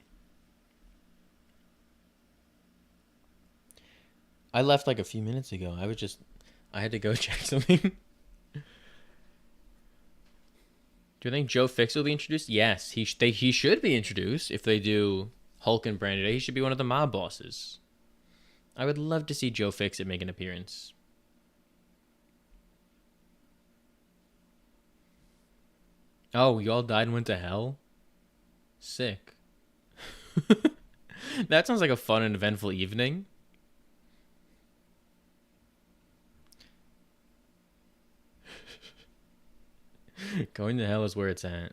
I left like a few minutes ago. I had to go check something. Do you think Joe Fix will be introduced? Yes, he should be introduced if they do Hulk and Brandon. He should be one of the mob bosses. I would love to see Joe Fix it make an appearance. Oh, you all died and went to hell? Sick. That sounds like a fun and eventful evening. Going to hell is where it's at.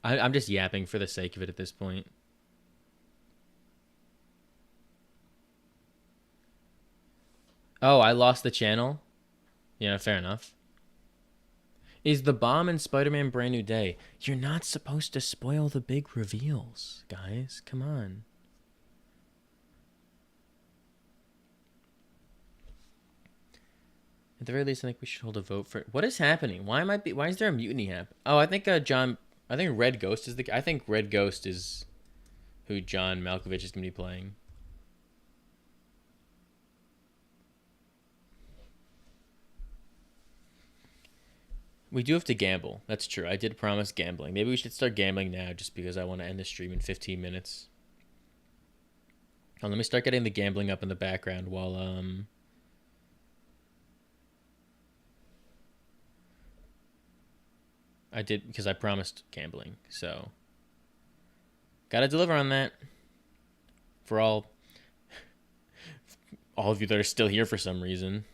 I'm just yapping for the sake of it at this point. Oh, I lost the channel? Yeah, fair enough. Is the bomb in Spider-Man Brand New Day? You're not supposed to spoil the big reveals, guys. Come on. At the very least, I think we should hold a vote for it. What is happening? Why is there a mutiny happen? Oh, I think I think Red Ghost is I think Red Ghost is who John Malkovich is going to be playing. We do have to gamble. That's true. I did promise gambling. Maybe we should start gambling now just because I want to end the stream in 15 minutes. Oh, let me start getting the gambling up in the background while I did because I promised gambling. So gotta deliver on that for all of you that are still here for some reason.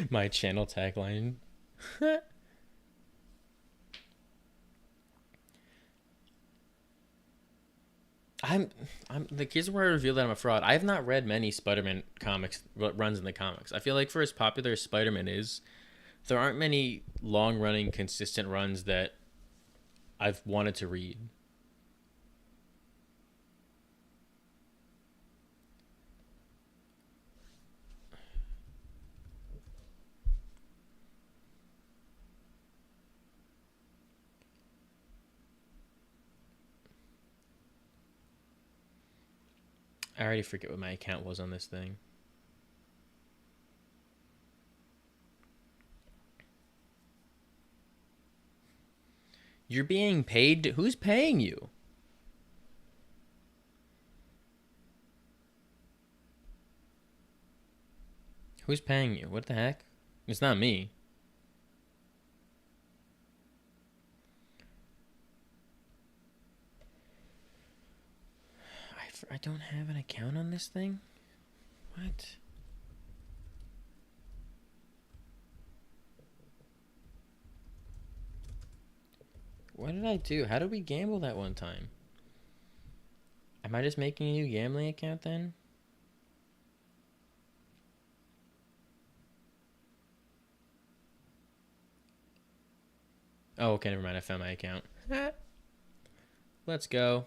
My channel tagline. I'm here's where I reveal that I'm a fraud. I have not read many Spider-Man comics runs in the comics. I feel like for as popular as Spider-Man is, there aren't many long-running consistent runs that I've wanted to read. I already forget what my account was on this thing. You're being paid? Who's paying you? Who's paying you? What the heck? It's not me. I don't have an account on this thing? What? What did I do? How did we gamble that one time? Am I just making a new gambling account then? Oh, okay, never mind. I found my account. Let's go.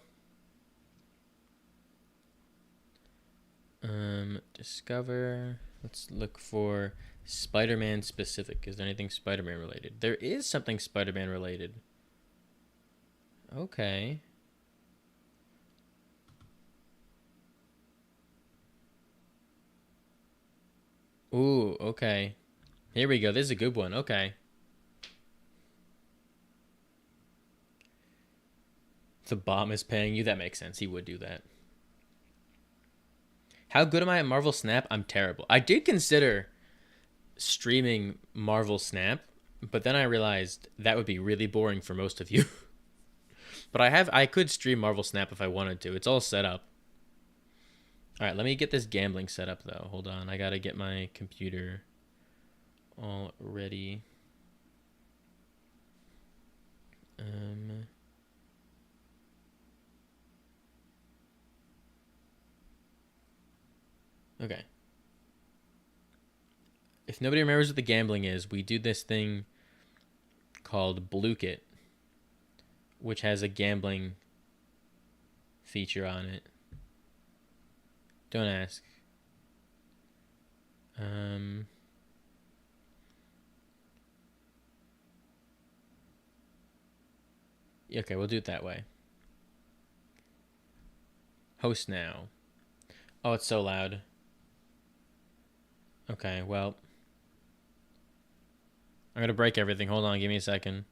Discover. Let's look for Spider-Man specific. Is there anything Spider-Man related? There is something Spider-Man related. Okay. Ooh, okay. Here we go. This is a good one. Okay. The bomb is paying you. That makes sense. He would do that. How good am I at Marvel Snap? I'm terrible. I did consider streaming Marvel Snap, but then I realized that would be really boring for most of you. But I could stream Marvel Snap if I wanted to. It's all set up. All right, let me get this gambling set up though. Hold on. I got to get my computer all ready. Okay. If nobody remembers what the gambling is, we do this thing called Blue-Kit, which has a gambling feature on it. Don't ask. Okay, we'll do it that way. Host now. Oh, it's so loud. Okay, well, I'm gonna break everything. Hold on, give me a second.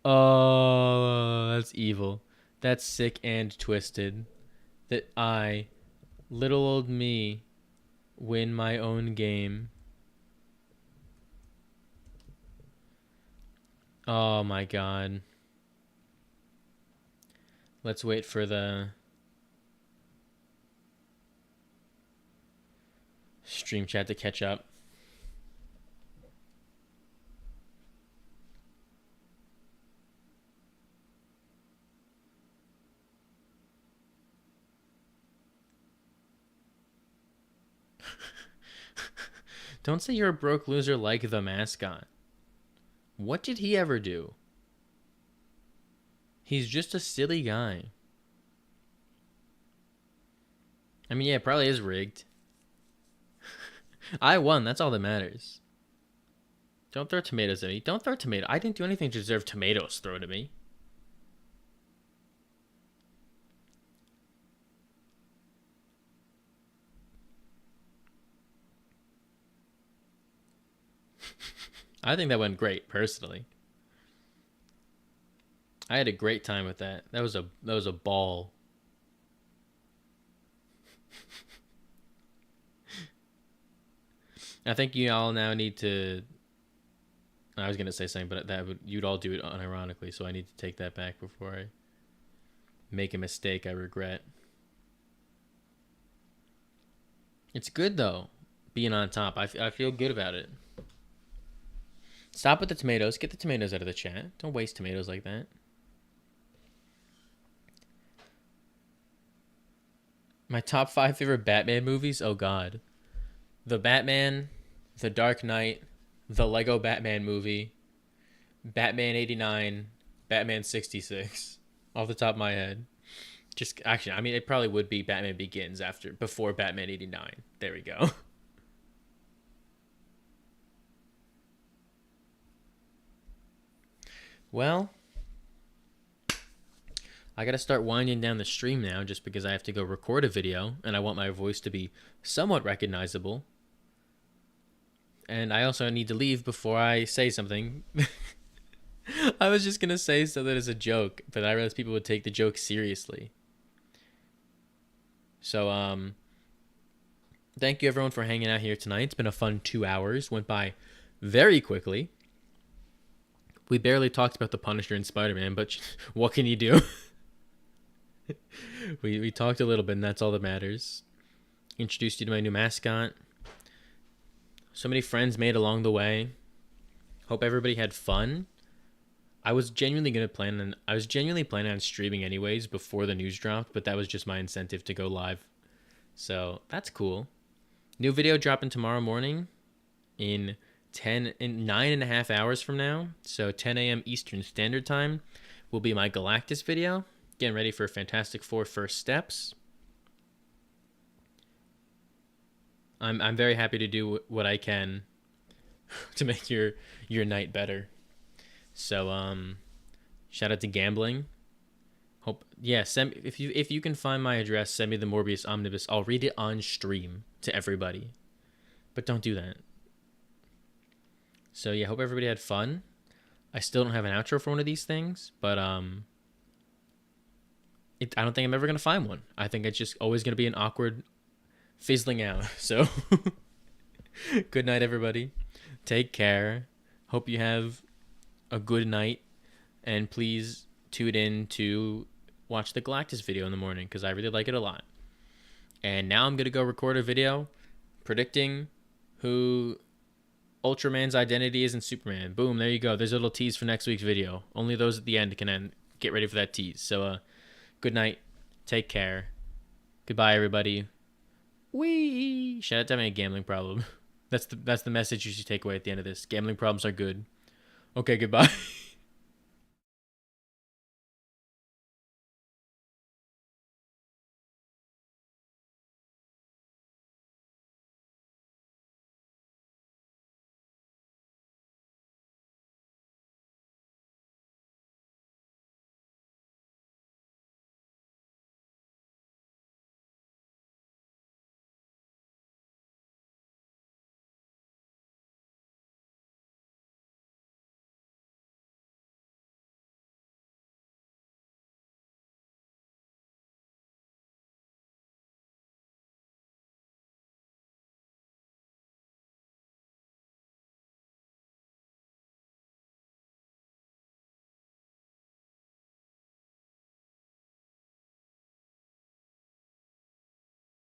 Oh, that's evil. That's sick and twisted. That I, little old me, win my own game. Oh my god. Let's wait for the stream chat to catch up. Don't say you're a broke loser like the mascot. What did he ever do? He's just a silly guy. I mean, yeah, it probably is rigged. I won. That's all that matters. Don't throw tomatoes at me. Don't throw tomatoes. I didn't do anything to deserve tomatoes thrown at me. I think that went great, personally. I had a great time with that. That was a ball. I think you all now need to. I was gonna say something, but you'd all do it unironically, so I need to take that back before I make a mistake I regret. It's good though, being on top. I feel good about it. Stop with the tomatoes. Get the tomatoes out of the chat. Don't waste tomatoes like that. My top 5 favorite Batman movies? Oh god. The Batman, The Dark Knight, the Lego Batman movie, Batman 89, Batman 66. Off the top of my head. Just actually, I mean, it probably would be Batman Begins before Batman 89. There we go. Well, I gotta start winding down the stream now just because I have to go record a video and I want my voice to be somewhat recognizable. And I also need to leave before I say something. I was just gonna say something as a joke, but I realized people would take the joke seriously. So, thank you everyone for hanging out here tonight. It's been a fun 2 hours. Went by very quickly. We barely talked about the Punisher and Spider-Man, but what can you do? we talked a little bit, and that's all that matters. Introduced you to my new mascot. So many friends made along the way. Hope everybody had fun. I was genuinely planning on streaming anyways before the news dropped, but that was just my incentive to go live. So that's cool. New video dropping tomorrow morning in 9.5 hours from now. So 10 a.m. Eastern Standard Time will be my Galactus video. Getting ready for Fantastic Four First Steps. I'm very happy to do what I can to make your night better. So shout out to Gambling. If you can find my address, send me the Morbius Omnibus. I'll read it on stream to everybody. But don't do that. So yeah, hope everybody had fun. I still don't have an outro for one of these things, but I don't think I'm ever gonna find one. I think it's just always gonna be an awkward fizzling out. So good night, everybody. Take care. Hope you have a good night, and please tune in to watch the Galactus video in the morning because I really like it a lot. And now I'm gonna go record a video predicting who Ultraman's identity is in Superman. Boom, there you go. There's a little tease for next week's video. Only those at the end can get ready for that tease. So good night. Take care. Goodbye, everybody. Wee. Shout out to my gambling problem. That's the message you should take away at the end of this. Gambling problems are good. Okay, goodbye.